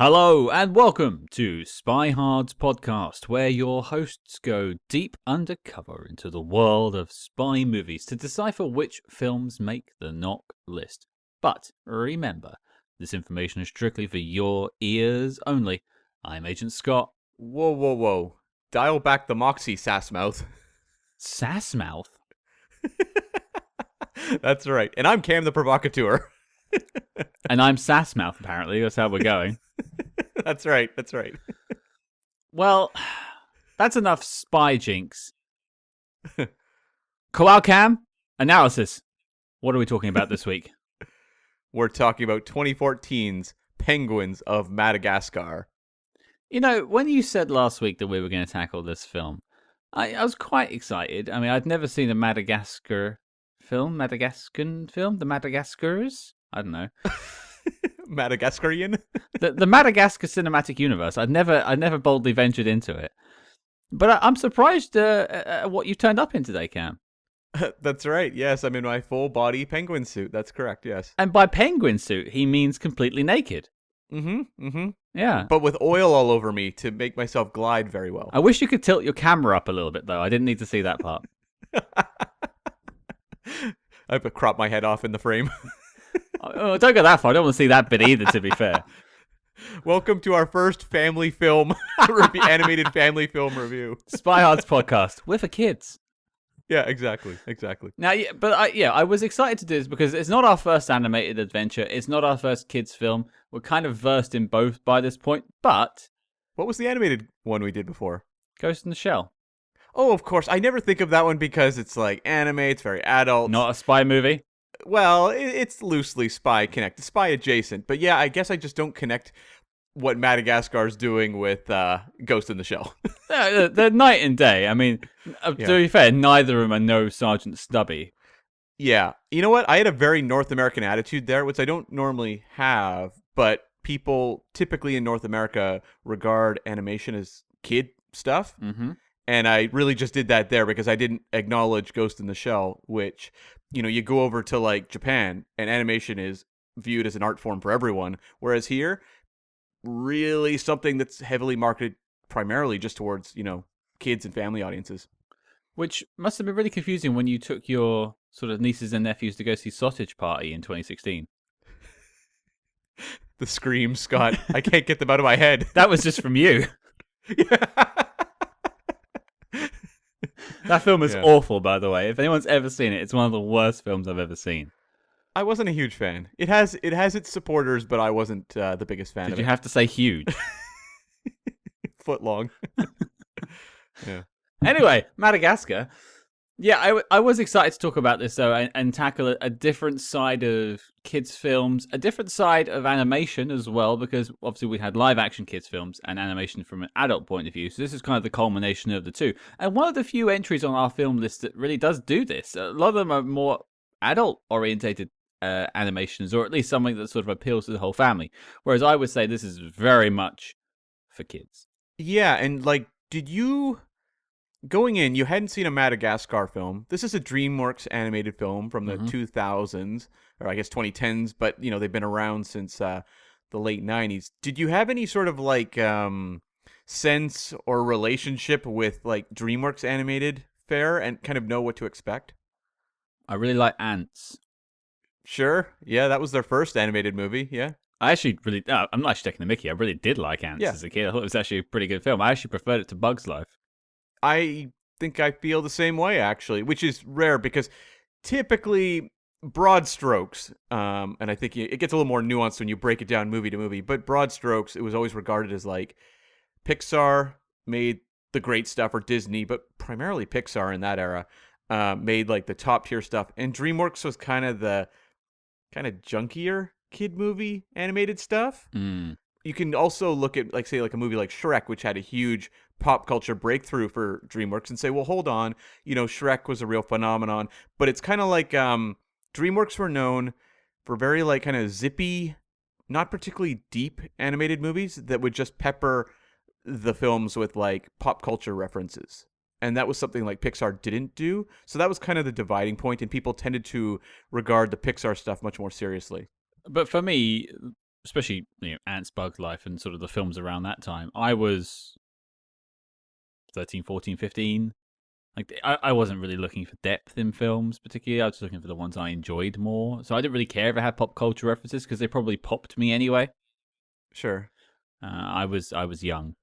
Hello and welcome to Spy Hard's podcast, where your hosts go deep undercover into the world of spy movies to decipher which films make the knock list. But remember, this information is strictly for your ears only. I'm Agent Scott. Whoa. Dial back the moxie, Sassmouth. Sassmouth? That's right. And I'm Cam the Provocateur. And I'm Sassmouth, apparently. That's how we're going. That's right. Well, that's enough spy jinx. Koal Cam, analysis. What are we talking about this week? We're talking about 2014's Penguins of Madagascar. You know, when you said last week that we were going to tackle this film, I was quite excited. I mean, I'd never seen a Madagascar film, the Madagascars? I don't know. Madagascarian? the Madagascar cinematic universe. I'd never boldly ventured into it. But I'm surprised at what you turned up in today, Cam. That's right. Yes, I'm in my full body penguin suit. That's correct, yes. And by penguin suit, he means completely naked. Mm-hmm. Yeah. But with oil all over me to make myself glide very well. I wish you could tilt your camera up a little bit, though. I didn't need to see that part. I have to crop my head off in the frame. Oh, don't go that far. I don't want to see that bit either, to be fair. Welcome to our first family film animated family film review. Spy Hard's podcast. We're for kids. Yeah, exactly. Now, I was excited to do this because it's not our first animated adventure. It's not our first kids film. We're kind of versed in both by this point. But What was the animated one we did before? Ghost in the Shell. Oh, of course. I never think of that one because it's like anime. It's very adult. Not a spy movie. Well, it's loosely spy connected, spy adjacent. But yeah, I guess I just don't connect what Madagascar's doing with Ghost in the Shell. They're night and day. I mean, to be fair, neither of them are no Sergeant Stubby. Yeah. You know what? I had a very North American attitude there, which I don't normally have. But people typically in North America regard animation as kid stuff. Mm-hmm. And I really just did that there because I didn't acknowledge Ghost in the Shell, which, you go over to like Japan and animation is viewed as an art form for everyone. Whereas here, really something that's heavily marketed primarily just towards, kids and family audiences. Which must have been really confusing when you took your sort of nieces and nephews to go see Sausage Party in 2016. The screams, Scott. I can't get them out of my head. That was just from you. That film is awful, by the way. If anyone's ever seen it, it's one of the worst films I've ever seen. I wasn't a huge fan. It has its supporters, but I wasn't the biggest fan of it. Did you have to say huge? Foot long. Yeah. Anyway, Madagascar. Yeah, I was excited to talk about this, though, and tackle a different side of kids' films, a different side of animation as well, because obviously we had live-action kids' films and animation from an adult point of view, so this is kind of the culmination of the two. And one of the few entries on our film list that really does do this. A lot of them are more adult-orientated animations, or at least something that sort of appeals to the whole family, whereas I would say this is very much for kids. Yeah, and did you... Going in, you hadn't seen a Madagascar film. This is a Dreamworks animated film from the 2000s, or I guess 2010s, but, they've been around since the late 90s. Did you have any sort of, sense or relationship with, Dreamworks animated fare and kind of know what to expect? I really like Ants. Sure. Yeah, that was their first animated movie, yeah. I actually really... I'm not actually taking the mickey. I really did like Ants as a kid. I thought it was actually a pretty good film. I actually preferred it to Bug's Life. I think I feel the same way, actually, which is rare because typically broad strokes, and I think it gets a little more nuanced when you break it down movie to movie, but broad strokes, it was always regarded as Pixar made the great stuff, or Disney, but primarily Pixar in that era, made the top tier stuff. And DreamWorks was kind of the junkier kid movie animated stuff. You can also look at say a movie like Shrek, which had a huge pop culture breakthrough for DreamWorks, and say, well, hold on, Shrek was a real phenomenon, but it's kind of DreamWorks were known for very kind of zippy, not particularly deep animated movies that would just pepper the films with pop culture references. And that was something Pixar didn't do. So that was kind of the dividing point, and people tended to regard the Pixar stuff much more seriously. But for me, especially Ant's Bug Life and sort of the films around that time, I was 13, 14, 15. Like I wasn't really looking for depth in films particularly. I was just looking for the ones I enjoyed more. So I didn't really care if I had pop culture references because they probably popped me anyway. Sure. I was young.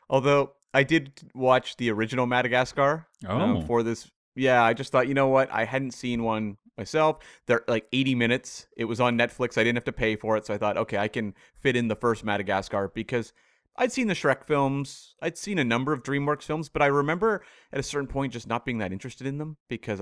Although I did watch the original Madagascar Oh, for this. Yeah, I just thought, you know what? I hadn't seen one myself. They're like 80 minutes. It was on Netflix. I didn't have to pay for it. So I thought, okay, I can fit in the first Madagascar because I'd seen the Shrek films. I'd seen a number of Dreamworks films, but I remember at a certain point just not being that interested in them because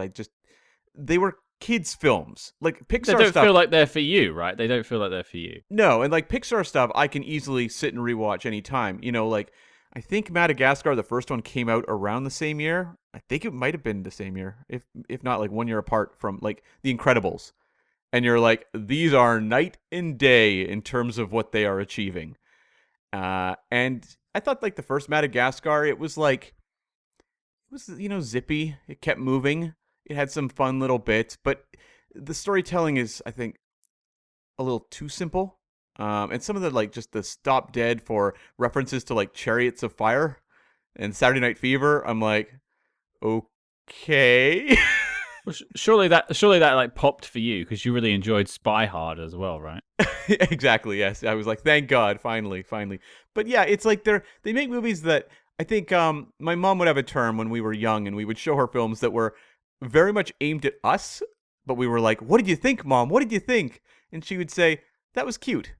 they were kids' films. Like they Pixar don't stuff. feel like they're for you, right? They don't feel like they're for you. No, and like Pixar stuff, I can easily sit and rewatch anytime. Like I think Madagascar, the first one, came out around the same year. I think it might have been the same year, if not like 1 year apart from like The Incredibles. And you're like, these are night and day in terms of what they are achieving. And I thought like the first Madagascar, it was zippy. It kept moving. It had some fun little bits, but the storytelling is, I think, a little too simple. And some of the like just the stop dead for references to like Chariots of Fire and Saturday Night Fever. I'm like, okay. Well, surely that like popped for you because you really enjoyed Spy Hard as well, right? Exactly. Yes, I was like, thank God, finally, finally. But yeah, it's like they make movies that I think my mom would have a term when we were young, and we would show her films that were very much aimed at us. But we were like, "What did you think, Mom? What did you think?" And she would say, "That was cute."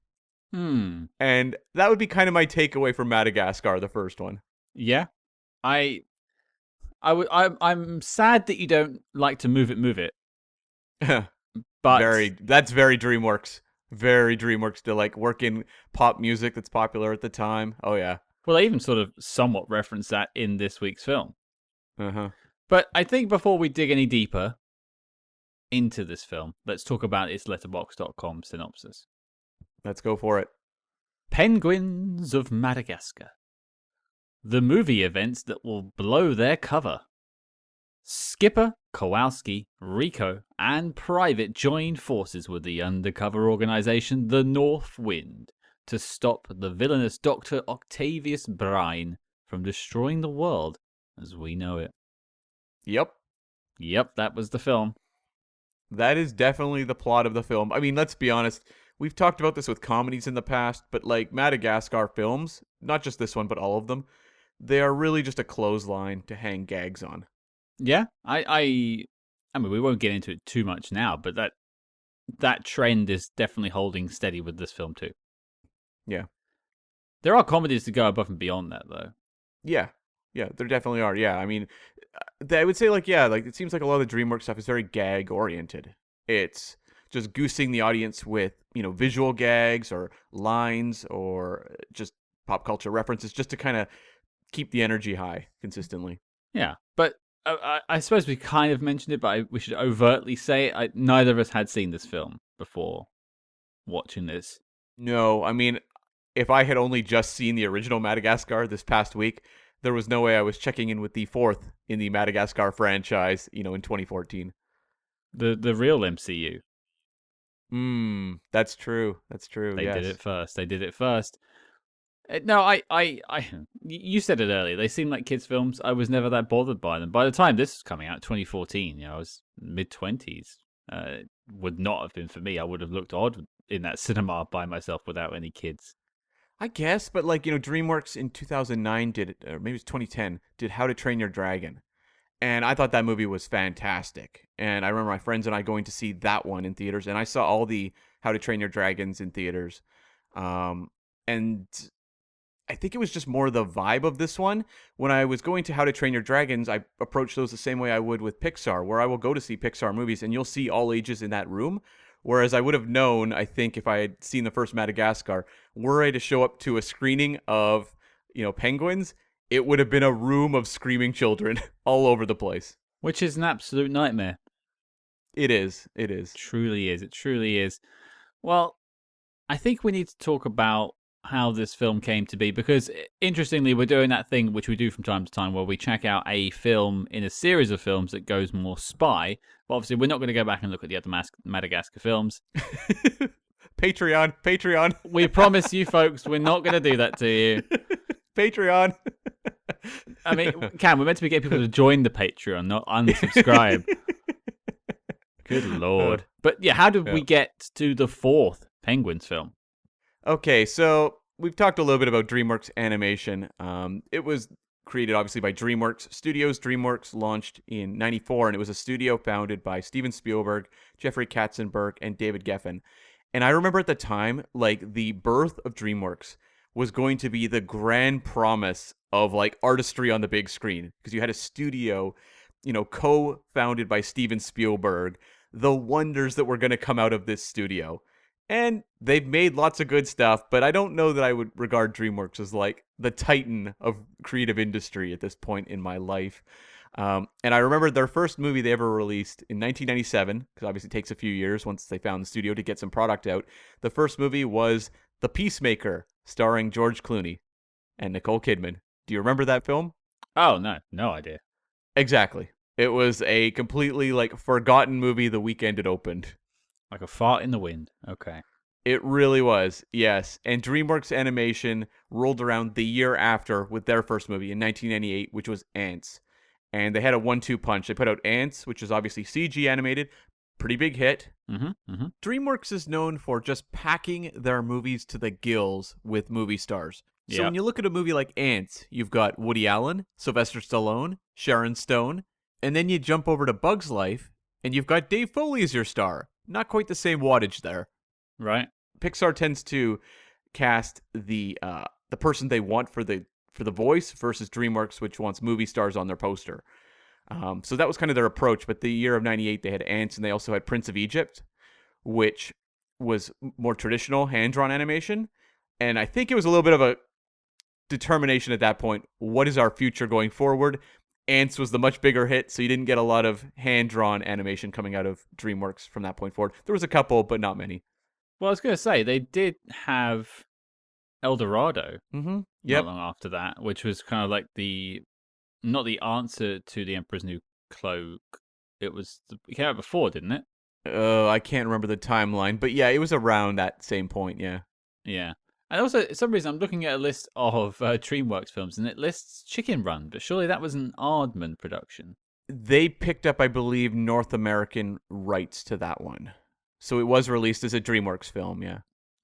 Hmm. And that would be kind of my takeaway from Madagascar, the first one. Yeah. I I'm sad that you don't like to move it, but That's very DreamWorks. Very DreamWorks to like work in pop music that's popular at the time. Oh yeah. well, I even sort of somewhat reference that in this week's film. Uh-huh. But I think before we dig any deeper into this film, let's talk about its letterbox.com synopsis. Let's go for it. Penguins of Madagascar. The movie events that will blow their cover. Skipper, Kowalski, Rico, and Private join forces with the undercover organization The North Wind to stop the villainous Dr. Octavius Brine from destroying the world as we know it. Yep. Yep, that was the film. That is definitely the plot of the film. I mean, let's be honest. We've talked about this with comedies in the past, but like Madagascar films, not just this one, but all of them, they are really just a clothesline to hang gags on. Yeah, I mean, we won't get into it too much now, but that trend is definitely holding steady with this film too. Yeah. There are comedies to go above and beyond that, though. Yeah. Yeah, there definitely are. Yeah, I mean, I would say like yeah, like it seems like a lot of the DreamWorks stuff is very gag oriented. It's just goosing the audience with visual gags or lines or just pop culture references just to kind of keep the energy high consistently. Yeah, but I suppose we kind of mentioned it, but we should overtly say it. Neither of us had seen this film before watching this. No, I mean, if I had only just seen the original Madagascar this past week, there was no way I was checking in with the fourth in the Madagascar franchise, in 2014. The real MCU. That's true. That's true. They did Yes. it first. They did it first. No, you said it earlier. They seem like kids' films. I was never that bothered by them. By the time this was coming out, 2014, I was mid-20s. Would not have been for me. I would have looked odd in that cinema by myself without any kids. I guess, but like, DreamWorks in 2009 did it, or maybe it was 2010, did How to Train Your Dragon. And I thought that movie was fantastic. And I remember my friends and I going to see that one in theaters, and I saw all the How to Train Your Dragons in theaters. And I think it was just more the vibe of this one. When I was going to How to Train Your Dragons, I approached those the same way I would with Pixar, where I will go to see Pixar movies and you'll see all ages in that room. Whereas I would have known, I think, if I had seen the first Madagascar, were I to show up to a screening of, Penguins, it would have been a room of screaming children all over the place. Which is an absolute nightmare. It is. It is. Truly is. It truly is. Well, I think we need to talk about how this film came to be because, interestingly, we're doing that thing which we do from time to time where we check out a film in a series of films that goes more spy. But obviously, we're not going to go back and look at the other Madagascar films. Patreon. We promise you, folks, we're not going to do that to you. Patreon. I mean, Cam, we're meant to be getting people to join the Patreon, not unsubscribe. Good lord. But yeah, how did we get to the fourth Penguins film? Okay, so we've talked a little bit about DreamWorks animation. It was created obviously by DreamWorks Studios. DreamWorks launched in '94, and it was a studio founded by Steven Spielberg, Jeffrey Katzenberg, and David Geffen. And I remember at the time, like, the birth of DreamWorks was going to be the grand promise of, like, artistry on the big screen, because you had a studio, co-founded by Steven Spielberg, the wonders that were going to come out of this studio. And they've made lots of good stuff, but I don't know that I would regard DreamWorks as, like, the titan of creative industry at this point in my life. And I remember their first movie they ever released in 1997, because obviously it takes a few years once they found the studio to get some product out. The first movie was The Peacemaker, starring George Clooney and Nicole Kidman. Do you remember that film? Oh, no idea. Exactly. It was a completely, like, forgotten movie the weekend it opened. Like a fart in the wind. Okay. It really was, yes. And DreamWorks Animation rolled around the year after with their first movie in 1998, which was Ants. And they had a 1-2 punch. They put out Ants, which is obviously CG animated. Pretty big hit. DreamWorks is known for just packing their movies to the gills with movie stars. So when you look at a movie like Ants, you've got Woody Allen, Sylvester Stallone, Sharon Stone, and then you jump over to Bug's Life, and you've got Dave Foley as your star. Not quite the same wattage there. Right. Pixar tends to cast the person they want for the voice versus DreamWorks, which wants movie stars on their poster. So that was kind of their approach. But the year of '98, they had Ants, and they also had Prince of Egypt, which was more traditional hand-drawn animation. And I think it was a little bit of a determination at that point. What is our future going forward? Ants was the much bigger hit, so you didn't get a lot of hand-drawn animation coming out of DreamWorks from that point forward. There was a couple, but not many. Well, I was going to say, they did have El Dorado Yep. not long after that, which was kind of like not the answer to The Emperor's New Cloak. It came out before, didn't it? I can't remember the timeline, but yeah, it was around that same point, yeah. Yeah. And also, for some reason, I'm looking at a list of DreamWorks films, and it lists Chicken Run, but surely that was an Aardman production. They picked up, I believe, North American rights to that one. So it was released as a DreamWorks film, yeah.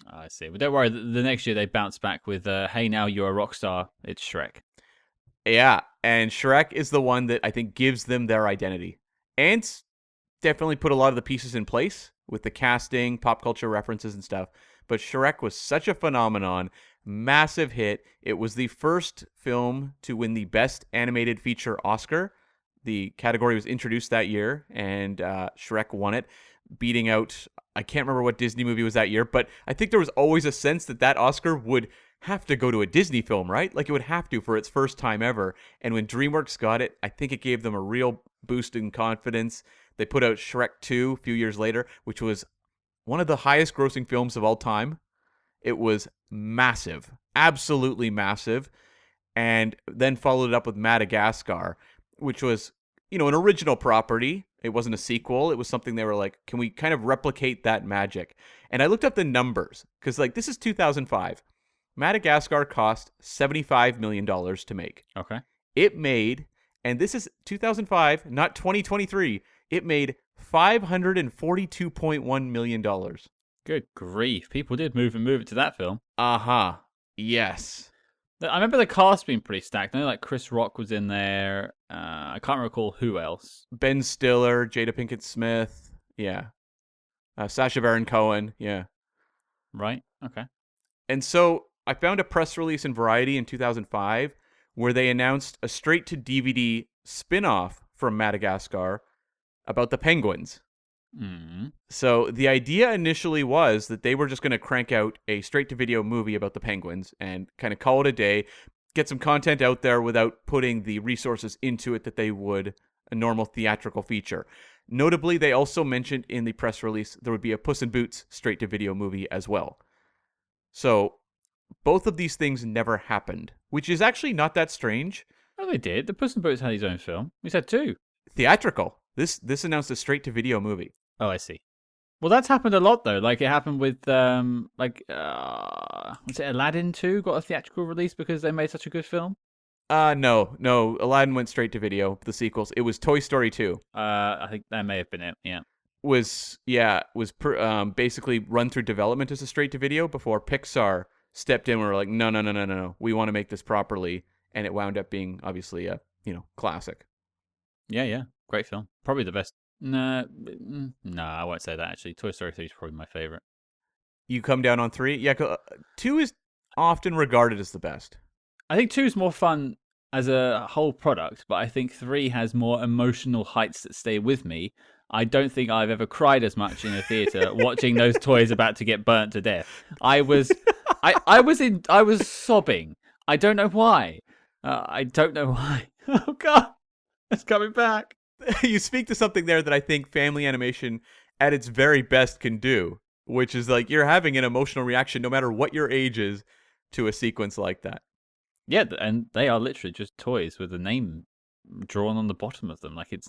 I see. But don't worry, the next year they bounced back with, Hey Now You're a Rock Star, it's Shrek. Yeah, and Shrek is the one that I think gives them their identity. Ants definitely put a lot of the pieces in place with the casting, pop culture references and stuff. But Shrek was such a phenomenon, massive hit. It was the first film to win the Best Animated Feature Oscar. The category was introduced that year, and Shrek won it, beating out, I can't remember what Disney movie was that year, but I think there was always a sense that Oscar would have to go to a Disney film, right? Like, it would have to for its first time ever. And when DreamWorks got it, I think it gave them a real boost in confidence. They put out Shrek 2 a few years later, which was one of the highest grossing films of all time. It was massive, absolutely massive. And then followed it up with Madagascar, which was, an original property. It wasn't a sequel. It was something they were like, can we kind of replicate that magic? And I looked up the numbers, because, like, this is 2005. Madagascar cost $75 million to make. Okay. It made, and this is 2005, not 2023, it made $542.1 million. Good grief. People did move it to that film. Uh-huh. Yes. I remember the cast being pretty stacked. I know, like, Chris Rock was in there. I can't recall who else. Ben Stiller, Jada Pinkett Smith. Yeah. Sacha Baron Cohen. Yeah. Right. Okay. And so I found a press release in Variety in 2005 where they announced a straight-to-DVD spin-off from Madagascar about the penguins. So the idea initially was that they were just going to crank out a straight-to-video movie about the penguins and kind of call it a day, get some content out there without putting the resources into it that they would a normal theatrical feature. Notably, they also mentioned in the press release there would be a Puss in Boots straight-to-video movie as well. So both of these things never happened, which is actually not that strange. Oh, they did. The Puss in Boots had his own film. We said two. Theatrical. This announced a straight-to-video movie. Oh, I see. Well, that's happened a lot though. Like it happened with was it Aladdin 2 got a theatrical release because they made such a good film? No. Aladdin went straight to video. The sequels. It was Toy Story 2. I think that may have been it. Yeah. Basically run through development as a straight to video before Pixar stepped in and were like, no, we want to make this properly, and it wound up being obviously a classic. Yeah. Great film. Probably the best. No, I won't say that actually. Toy Story 3 is probably my favorite. You come down on 3? Yeah, 2 is often regarded as the best. I think 2 is more fun as a whole product, but I think 3 has more emotional heights that stay with me. I don't think I've ever cried as much in a theater watching those toys about to get burnt to death. I was sobbing. I don't know why. I don't know why. Oh God, it's coming back. You speak to something there that I think family animation at its very best can do, which is like you're having an emotional reaction no matter what your age is to a sequence like that. Yeah, and they are literally just toys with a name drawn on the bottom of them. Like it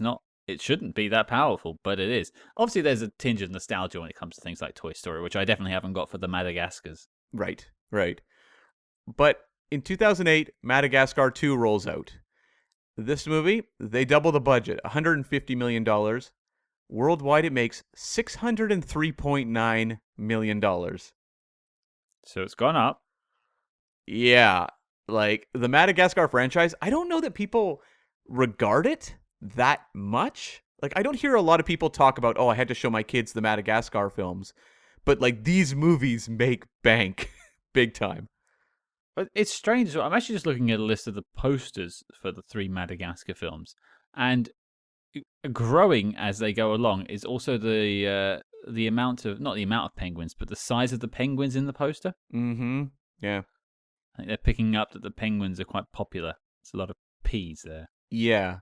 shouldn't be that powerful, but it is. Obviously, there's a tinge of nostalgia when it comes to things like Toy Story, which I definitely haven't got for the Madagascars. Right. But in 2008, Madagascar 2 rolls out. This movie, they double the budget, $150 million. Worldwide, it makes $603.9 million. So it's gone up. Yeah. Like, the Madagascar franchise, I don't know that people regard it that much. Like, I don't hear a lot of people talk about, I had to show my kids the Madagascar films. But, like, these movies make bank big time. But it's strange. I'm actually just looking at a list of the posters for the 3 Madagascar films, and growing as they go along is also the amount of, not the amount of penguins, but the size of the penguins in the poster. Mm-hmm. Yeah. I think they're picking up that the penguins are quite popular. There's a lot of P's there. Yeah.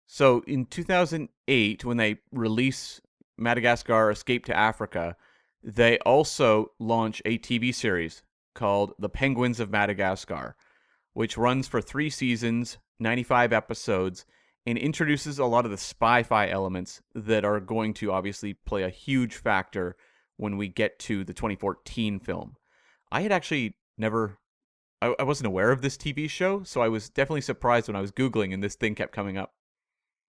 So in 2008, when they release Madagascar Escape to Africa, they also launch a TV series called The Penguins of Madagascar, which runs for 3 seasons, 95 episodes, and introduces a lot of the spy-fi elements that are going to obviously play a huge factor when we get to the 2014 film. I had actually I wasn't aware of this TV show, so I was definitely surprised when I was Googling and this thing kept coming up.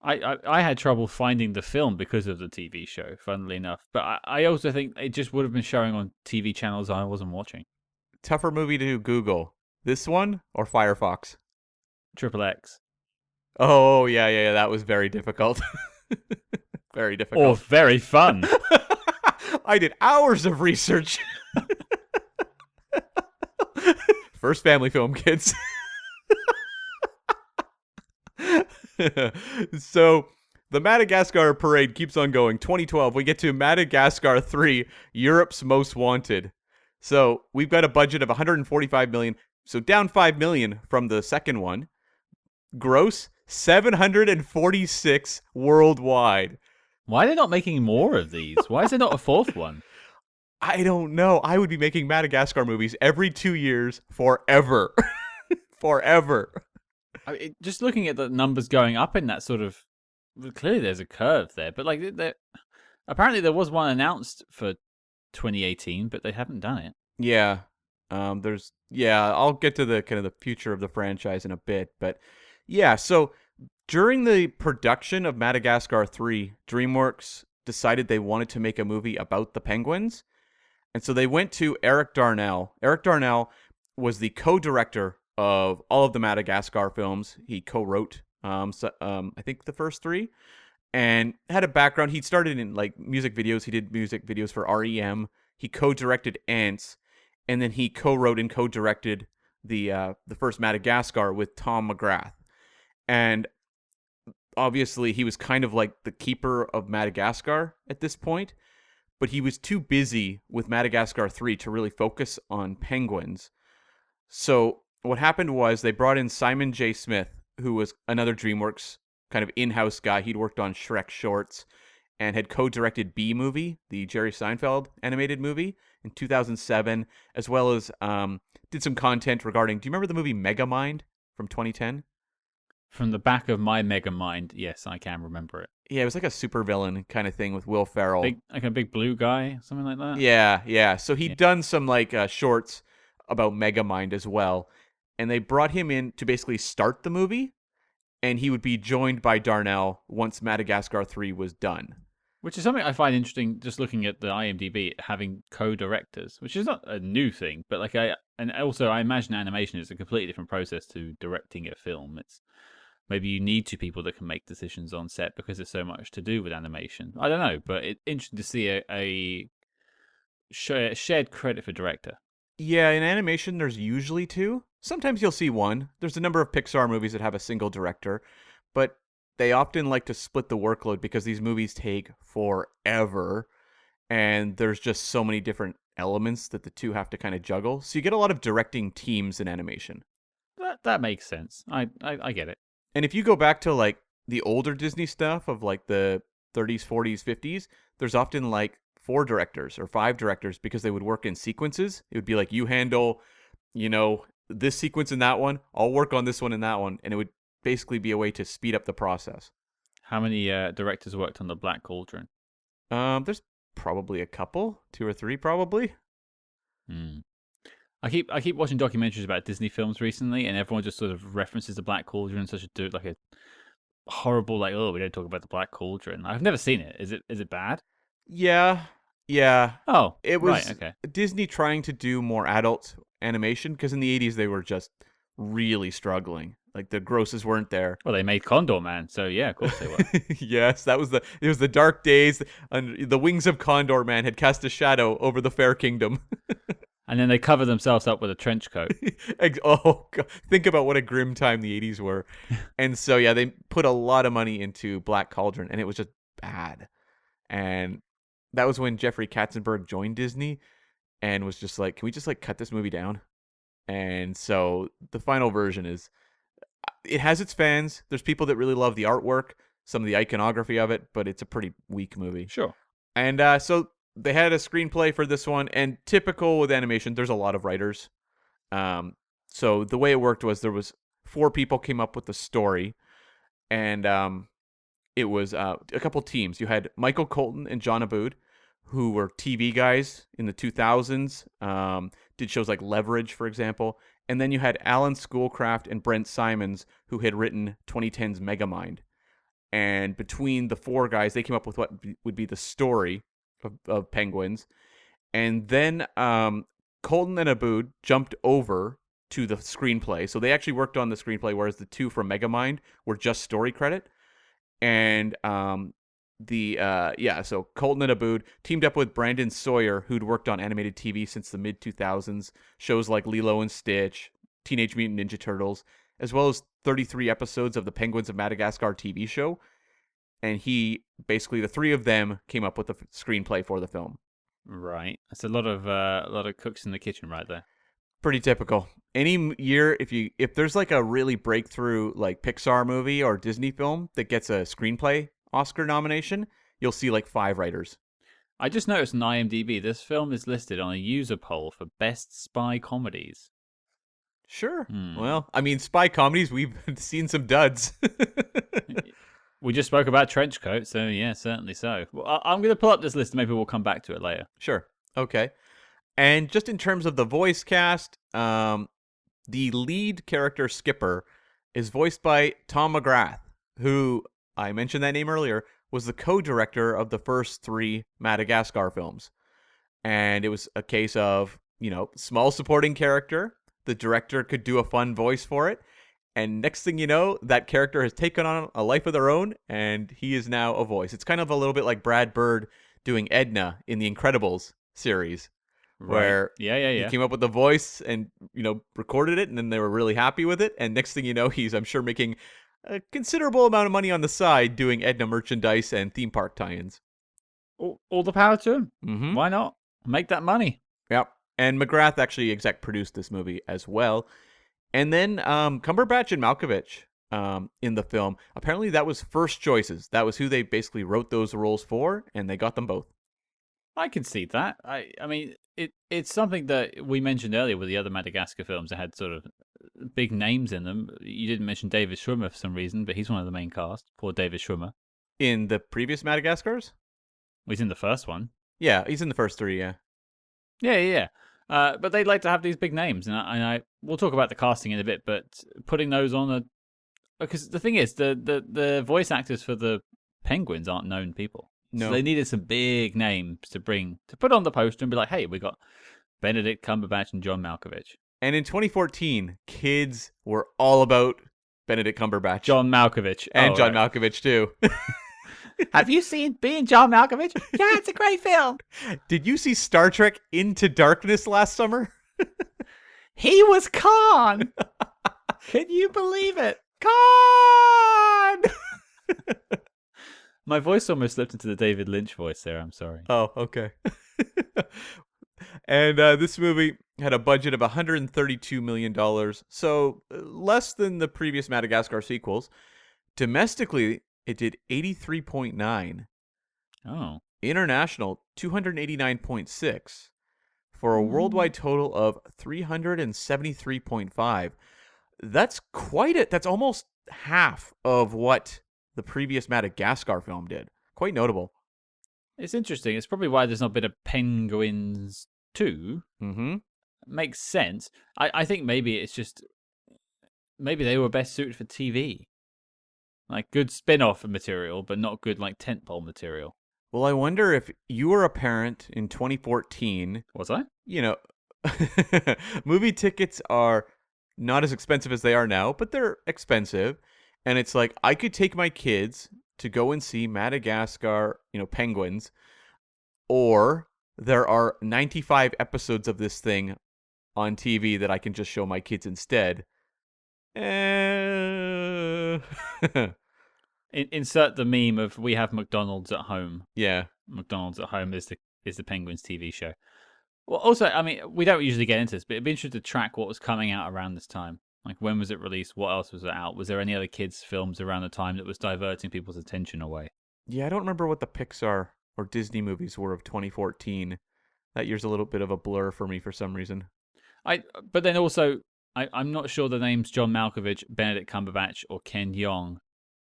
I had trouble finding the film because of the TV show, funnily enough. But I also think it just would have been showing on TV channels I wasn't watching. Tougher movie to Google. This one or Firefox? Triple X. Oh, yeah. That was very difficult. Very difficult. Or very fun. I did hours of research. First family film, kids. So, the Madagascar parade keeps on going. 2012, we get to Madagascar 3, Europe's Most Wanted. So, we've got a budget of $145 million. So, down $5 million from the second one. Gross, $746 worldwide. Why are they not making more of these? Why is there not a fourth one? I don't know. I would be making Madagascar movies every 2 years forever. Forever. Just looking at the numbers going up in that sort of... Clearly there's a curve there. But apparently there was one announced for 2018, but they haven't done it. Yeah. I'll get to the kind of the future of the franchise in a bit. But yeah, so during the production of Madagascar 3, Dreamworks decided they wanted to make a movie about the penguins. And so they went to Eric Darnell. Eric Darnell was the co-director of all of the Madagascar films. He co-wrote, I think, the first 3, and had a background. He started in like music videos. He did music videos for REM. He co-directed Ants, and then he co-wrote and co-directed the first Madagascar with Tom McGrath. And obviously, he was kind of like the keeper of Madagascar at this point. But he was too busy with Madagascar 3 to really focus on penguins. So what happened was they brought in Simon J. Smith, who was another DreamWorks kind of in-house guy. He'd worked on Shrek shorts and had co-directed B-Movie, the Jerry Seinfeld animated movie, in 2007, as well as did some content regarding... Do you remember the movie Megamind from 2010? From the back of my Megamind, yes, I can remember it. Yeah, it was like a supervillain kind of thing with Will Ferrell. Like a big blue guy, something like that. Yeah. So Yeah. he'd done some like shorts about Megamind as well, and they brought him in to basically start the movie, and he would be joined by Darnell once Madagascar 3 was done. Which is something I find interesting, just looking at the IMDb, having co-directors, which is not a new thing, but and also I imagine animation is a completely different process to directing a film. It's maybe you need two people that can make decisions on set because there's so much to do with animation. I don't know, but it's interesting to see a shared credit for director. Yeah, in animation, there's usually two. Sometimes you'll see one. There's a number of Pixar movies that have a single director, but they often like to split the workload because these movies take forever, and there's just so many different elements that the two have to kind of juggle. So you get a lot of directing teams in animation. That makes sense. I get it. And if you go back to like the older Disney stuff of like the 30s, 40s, 50s, there's often like 4 directors or 5 directors because they would work in sequences. It would be like you handle, this sequence in that one, I'll work on this one and that one, and it would basically be a way to speed up the process. How many directors worked on the Black Cauldron? There's probably a couple, 2 or 3 probably. Hmm. I keep watching documentaries about Disney films recently, and everyone just sort of references the Black Cauldron, such a horrible we don't talk about the Black Cauldron. I've never seen it. Is it bad? Yeah. Oh, It was right. Okay. Disney trying to do more adult animation because in the 80s they were just really struggling. Like the grosses weren't there. Well, they made Condor Man, so yeah, of course they were. Yes, it was the dark days, and the wings of Condor Man had cast a shadow over the fair kingdom. And then they cover themselves up with a trench coat. Oh, God. Think about what a grim time the 80s were. And so, yeah, they put a lot of money into Black Cauldron, and it was just bad. And that was when Jeffrey Katzenberg joined Disney and was just like, can we just like cut this movie down? And so the final version it has its fans. There's people that really love the artwork, some of the iconography of it, but it's a pretty weak movie. Sure. And so they had a screenplay for this one, and typical with animation, there's a lot of writers. So the way it worked was there was 4 people came up with the story, and it was a couple teams. You had Michael Colton and John Abood, who were TV guys in the 2000s, did shows like Leverage, for example. And then you had Alan Schoolcraft and Brent Simons, who had written 2010's Megamind. And between the 4 guys, they came up with what would be the story of Penguins. And then Colton and Abood jumped over to the screenplay. So they actually worked on the screenplay, whereas the 2 from Megamind were just story credit. And so Colton and Abood teamed up with Brandon Sawyer, who'd worked on animated TV since the mid-2000s, shows like Lilo and Stitch, Teenage Mutant Ninja Turtles, as well as 33 episodes of the Penguins of Madagascar TV show. And the 3 of them came up with the screenplay for the film. Right. That's a lot of cooks in the kitchen right there. Pretty typical. Any year, if there's like a really breakthrough like Pixar movie or Disney film that gets a screenplay Oscar nomination, you'll see like 5 writers. I just noticed on IMDb this film is listed on a user poll for best spy comedies. Sure. Well, I mean, spy comedies, we've seen some duds. We just spoke about Trenchcoat, so yeah, certainly so. Well, I'm going to pull up this list and maybe we'll come back to it later. Sure. Okay. And just in terms of the voice cast, the lead character Skipper is voiced by Tom McGrath, who, I mentioned that name earlier, was the co-director of the first 3 Madagascar films. And it was a case of, small supporting character. The director could do a fun voice for it. And next thing you know, that character has taken on a life of their own, and he is now a voice. It's kind of a little bit like Brad Bird doing Edna in the Incredibles series. Where he came up with the voice and, recorded it, and then they were really happy with it. And next thing you know, he's, I'm sure, making a considerable amount of money on the side doing Edna merchandise and theme park tie-ins. All the power to him. Mm-hmm. Why not? Make that money. Yep. And McGrath actually exec produced this movie as well. And then Cumberbatch and Malkovich in the film. Apparently that was first choices. That was who they basically wrote those roles for, and they got them both. I can see that. I mean, it's something that we mentioned earlier with the other Madagascar films that had sort of big names in them. You didn't mention David Schwimmer for some reason, but he's one of the main cast. Poor David Schwimmer. In the previous Madagascars? He's in the first one. Yeah, he's in the first three, yeah. Yeah. But they'd like to have these big names, and we'll talk about the casting in a bit. But putting those on because the thing is, the voice actors for the Penguins aren't known people, so No. they needed some big names to put on the poster and be like, hey, we got Benedict Cumberbatch and John Malkovich. And in 2014, kids were all about Benedict Cumberbatch. John Malkovich. And John right. Malkovich, too. Have you seen Being John Malkovich? Yeah, it's a great film. Did you see Star Trek Into Darkness last summer? He was Khan. Can you believe it? Khan! My voice almost slipped into the David Lynch voice there. I'm sorry. Oh, okay. And this movie had a budget of $132 million, so less than the previous Madagascar sequels. Domestically, it did 83.9. Oh. International, 289.6. For a worldwide total of 373.5. That's quite it. That's almost half of what the previous Madagascar film did. Quite notable. It's interesting. It's probably why there's not been a Penguins 2. Mm-hmm. Makes sense. I think maybe it's just... Maybe they were best suited for TV. Like, good spin-off material, but not good, like, tentpole material. Well, I wonder if you were a parent in 2014. Was I? You know, movie tickets are not as expensive as they are now, but they're expensive. And it's like, I could take my kids to go and see Madagascar, Penguins, or there are 95 episodes of this thing on TV that I can just show my kids instead. Insert the meme of we have McDonald's at home. Yeah. McDonald's at home is the Penguins TV show. Well, also, I mean, we don't usually get into this, but it'd be interesting to track what was coming out around this time. Like, when was it released? What else was it out? Was there any other kids' films around the time that was diverting people's attention away? Yeah, I don't remember what the Pixar or Disney movies were of 2014. That year's a little bit of a blur for me for some reason. But then also, I'm not sure the names John Malkovich, Benedict Cumberbatch, or Ken Jeong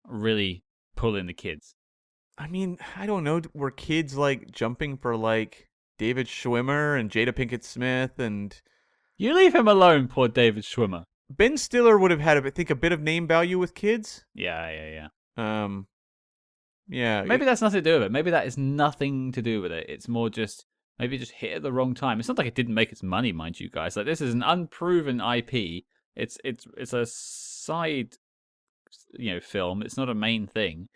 really pull in the kids. I mean, I don't know. Were kids like jumping for like David Schwimmer and Jada Pinkett Smith and... You leave him alone, poor David Schwimmer. Ben Stiller would have had, I think, a bit of name value with kids. Yeah. Yeah. Maybe that's nothing to do with it. Maybe that is nothing to do with it. It's more just maybe it just hit at the wrong time. It's not like it didn't make its money, mind you guys. Like, this is an unproven IP. It's a side, film. It's not a main thing,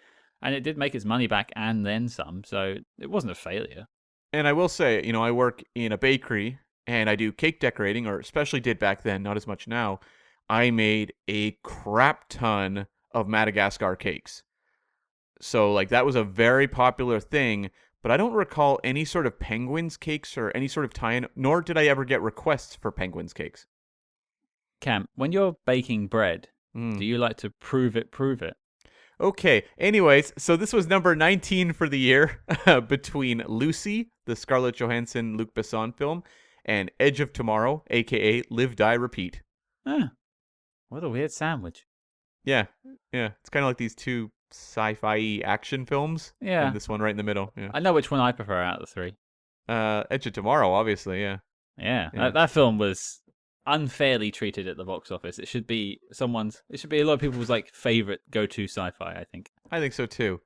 and it did make its money back and then some. So it wasn't a failure. And I will say, I work in a bakery and I do cake decorating, or especially did back then, not as much now. I made a crap ton of Madagascar cakes. So, like, that was a very popular thing, but I don't recall any sort of Penguins cakes or any sort of tie-in, nor did I ever get requests for Penguins cakes. Cam, when you're baking bread, do you like to prove it? Okay, anyways, so this was number 19 for the year between Lucy, the Scarlett Johansson, Luc Besson film, and Edge of Tomorrow, a.k.a. Live, Die, Repeat. What a weird sandwich. Yeah. It's kind of like these two sci-fi action films. Yeah. And this one right in the middle. Yeah. I know which one I prefer out of the three. Edge of Tomorrow, obviously, yeah. Yeah. That film was unfairly treated at the box office. It should be a lot of people's like favorite go-to sci-fi, I think. I think so too.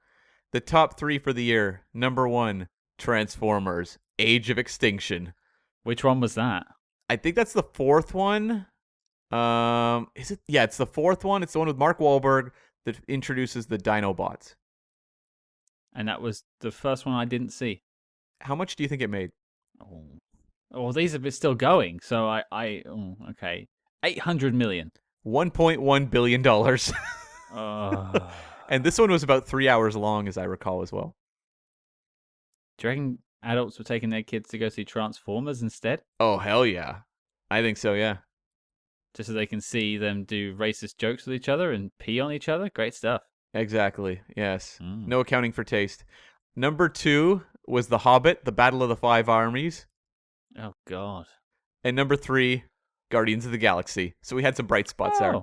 The top 3 for the year. Number 1, Transformers, Age of Extinction. Which one was that? I think that's the 4th one. Is it? Yeah, it's the 4th one. It's the one with Mark Wahlberg that introduces the Dinobots. And that was the first one I didn't see. How much do you think it made? Oh, these are still going. So okay. 800 million. $1.1 billion. And this one was about 3 hours long, as I recall, as well. Do you reckon adults were taking their kids to go see Transformers instead? Oh, hell yeah. I think so, yeah. Just so they can see them do racist jokes with each other and pee on each other? Great stuff. Exactly, yes. No accounting for taste. Number 2 was The Hobbit, The Battle of the Five Armies. Oh, God. And number 3, Guardians of the Galaxy. So we had some bright spots there.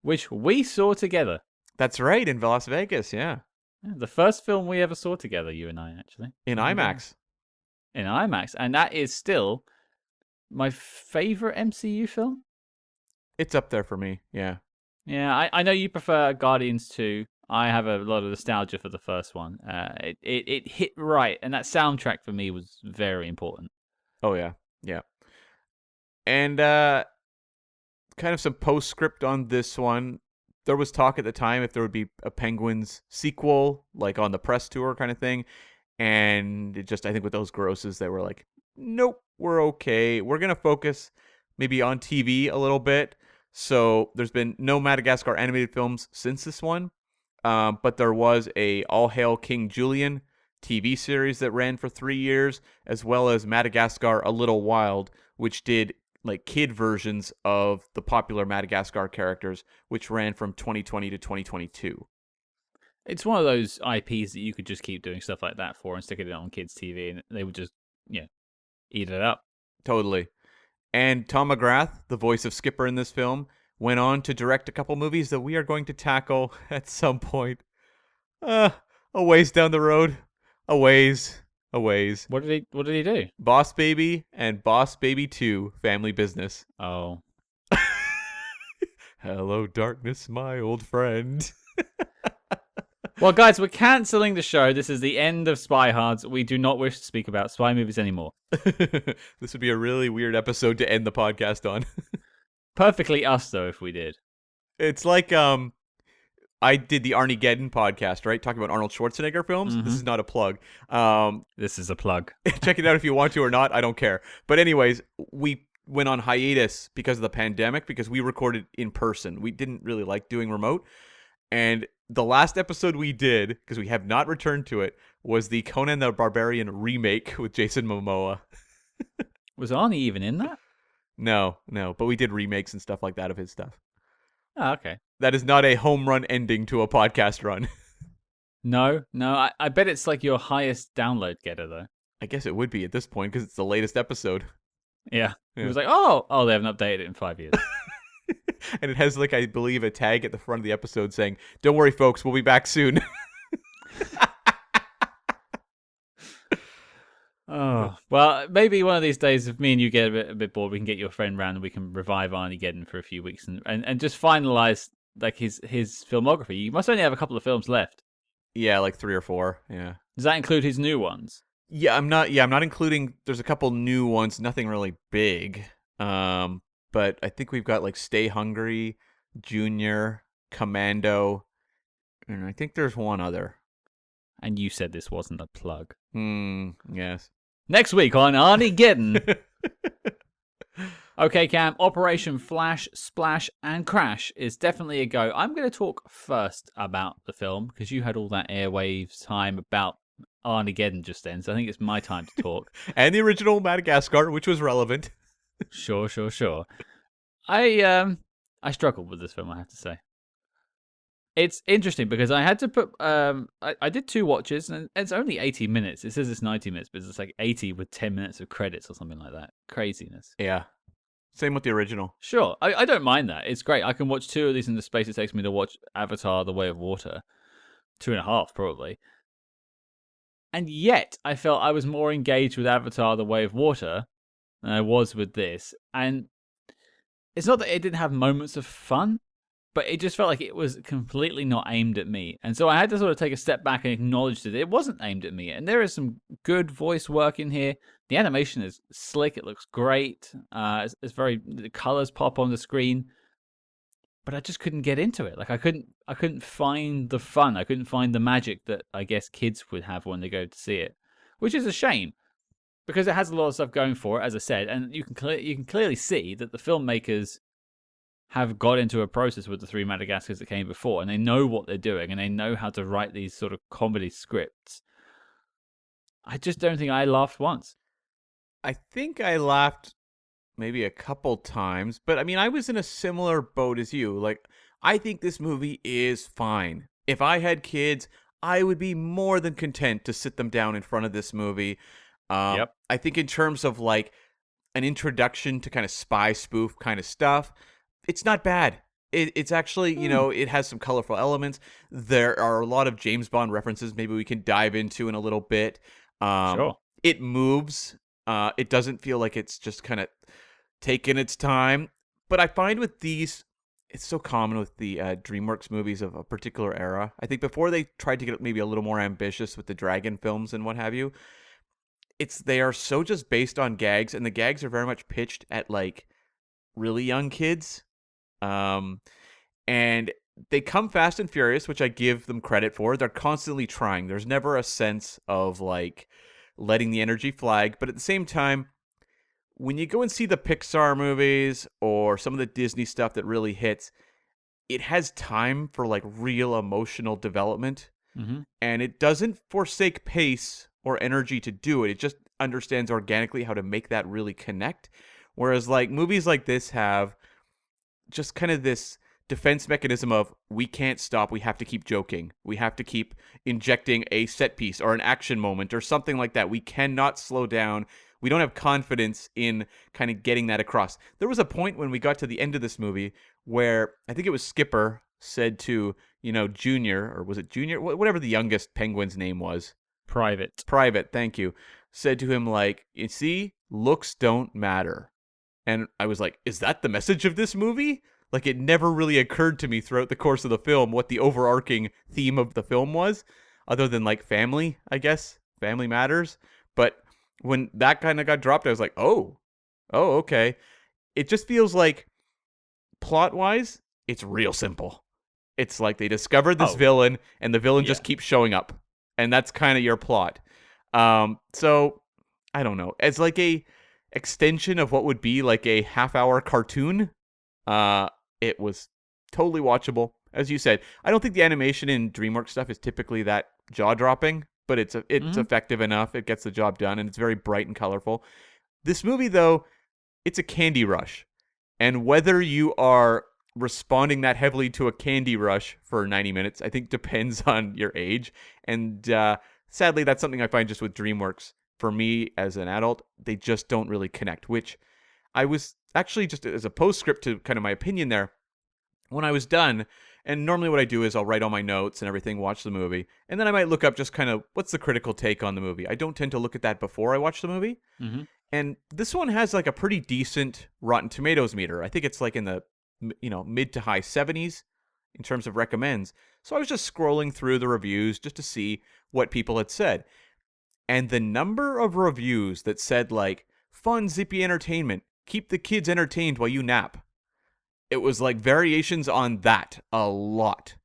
Which we saw together. That's right, in Las Vegas, yeah. Yeah, the first film we ever saw together, you and I, actually. in Armageddon. IMAX. In IMAX. And that is still my favorite MCU film. It's up there for me. Yeah. Yeah, I know you prefer Guardians 2. I have a lot of nostalgia for the first one. It hit right, and that soundtrack for me was very important. Oh yeah. Yeah. And kind of some postscript on this one. There was talk at the time if there would be a Penguins sequel, like on the press tour kind of thing. And it just, I think with those grosses, they were like, nope, we're okay. We're going to focus maybe on TV a little bit. So there's been no Madagascar animated films since this one. But there was a All Hail King Julian TV series that ran for 3 years, as well as Madagascar A Little Wild, which did like kid versions of the popular Madagascar characters, which ran from 2020 to 2022. It's one of those IPs that you could just keep doing stuff like that for and stick it on kids' TV, and they would just, eat it up. Totally. And Tom McGrath, the voice of Skipper in this film, went on to direct a couple movies that we are going to tackle at some point. A ways down the road. A ways. What did he do? Boss Baby and Boss Baby 2, Family Business. Oh. Hello, darkness, my old friend. Well, guys, we're cancelling the show. This is the end of Spy Hards. We do not wish to speak about spy movies anymore. This would be a really weird episode to end the podcast on. Perfectly us, though, if we did. It's like I did the Armageddon podcast, right? Talking about Arnold Schwarzenegger films. Mm-hmm. This is not a plug. This is a plug. Check it out if you want to or not. I don't care. But anyways, we went on hiatus because of the pandemic because we recorded in person. We didn't really like doing remote. And the last episode we did, because we have not returned to it, was the Conan the Barbarian remake with Jason Momoa. Was Arnie even in that? No. But we did remakes and stuff like that of his stuff. Oh, okay. That is not a home run ending to a podcast run. No. I bet it's like your highest download getter, though. I guess it would be at this point because it's the latest episode. Yeah. It was like, oh, they haven't updated it in 5 years. And it has, like, I believe, a tag at the front of the episode saying, "Don't worry, folks, we'll be back soon." Oh, well, maybe one of these days, if me and you get a bit bored, we can get your friend round and we can revive Armageddon for a few weeks and just finalize like his filmography. You must only have a couple of films left. Yeah, like 3 or 4. Yeah. Does that include his new ones? Yeah, I'm not including. There's a couple new ones, nothing really big. But I think we've got like Stay Hungry, Junior, Commando, and I think there's one other. And you said this wasn't a plug. Yes. Next week on Armageddon. Okay, Cam, Operation Flash, Splash, and Crash is definitely a go. I'm going to talk first about the film because you had all that airwaves time about Armageddon just then, so I think it's my time to talk. And the original Madagascar, which was relevant. Sure. I struggled with this film, I have to say. It's interesting because I had to put I did 2 watches and it's only 80 minutes. It says it's 90 minutes, but it's like 80 with 10 minutes of credits or something like that. Craziness. Yeah. Same with the original. Sure. I don't mind that. It's great. I can watch 2 of these in the space it takes me to watch Avatar: The Way of Water. 2.5 probably. And yet I felt I was more engaged with Avatar: The Way of Water than I was with this. And it's not that it didn't have moments of fun, but it just felt like it was completely not aimed at me. And so I had to sort of take a step back and acknowledge that it wasn't aimed at me. And there is some good voice work in here. The animation is slick. It looks great. The colors pop on the screen. But I just couldn't get into it. Like I couldn't find the fun. I couldn't find the magic that I guess kids would have when they go to see it, which is a shame. Because it has a lot of stuff going for it, as I said, and you can clearly see that the filmmakers have got into a process with the 3 Madagascars that came before, and they know what they're doing, and they know how to write these sort of comedy scripts. I just don't think I laughed once. I think I laughed maybe a couple times, but I mean, I was in a similar boat as you. Like, I think this movie is fine. If I had kids, I would be more than content to sit them down in front of this movie. Yep. I think in terms of like an introduction to kind of spy spoof kind of stuff, it's not bad. It's actually, it has some colorful elements. There are a lot of James Bond references maybe we can dive into in a little bit. Sure. It moves. It doesn't feel like it's just kind of taking its time. But I find with these, it's so common with the DreamWorks movies of a particular era. I think before they tried to get maybe a little more ambitious with the Dragon films and what have you, they are so just based on gags, and the gags are very much pitched at like really young kids. And they come fast and furious, which I give them credit for. They're constantly trying. There's never a sense of like letting the energy flag. But at the same time, when you go and see the Pixar movies or some of the Disney stuff that really hits, it has time for like real emotional development. Mm-hmm. And it doesn't forsake pace or energy to do it. It just understands organically how to make that really connect. Whereas like movies like this have just kind of this defense mechanism of we can't stop, we have to keep joking, we have to keep injecting a set piece or an action moment or something like that. We cannot slow down. We don't have confidence in kind of getting that across. There was a point when we got to the end of this movie where I think it was Skipper said to, Junior, or was it Junior, whatever the youngest penguin's name was, Private, thank you, said to him like, you see, looks don't matter. And I was like, is that the message of this movie? Like, it never really occurred to me throughout the course of the film what the overarching theme of the film was, other than, like, family, I guess. Family matters. But when that kind of got dropped, I was like, oh, okay. It just feels like, plot-wise, it's real simple. It's like they discovered this villain, and the villain just keeps showing up. And that's kind of your plot. So, I don't know. As, like, a extension of what would be like a half-hour cartoon, it was totally watchable. As you said, I don't think the animation in DreamWorks stuff is typically that jaw-dropping, but it's effective enough. It gets the job done, and it's very bright and colorful. This movie, though, it's a candy rush, and whether you are responding that heavily to a candy rush for 90 minutes, I think depends on your age. And sadly, that's something I find just with DreamWorks. For me as an adult, they just don't really connect, which I was actually, just as a postscript to kind of my opinion there, when I was done, and normally what I do is I'll write all my notes and everything, watch the movie, and then I might look up just kind of what's the critical take on the movie. I don't tend to look at that before I watch the movie. Mm-hmm. And this one has like a pretty decent Rotten Tomatoes meter. I think it's like in the mid to high 70s in terms of recommends. So I was just scrolling through the reviews just to see what people had said. And the number of reviews that said, like, fun, zippy entertainment, keep the kids entertained while you nap. It was, like, variations on that a lot.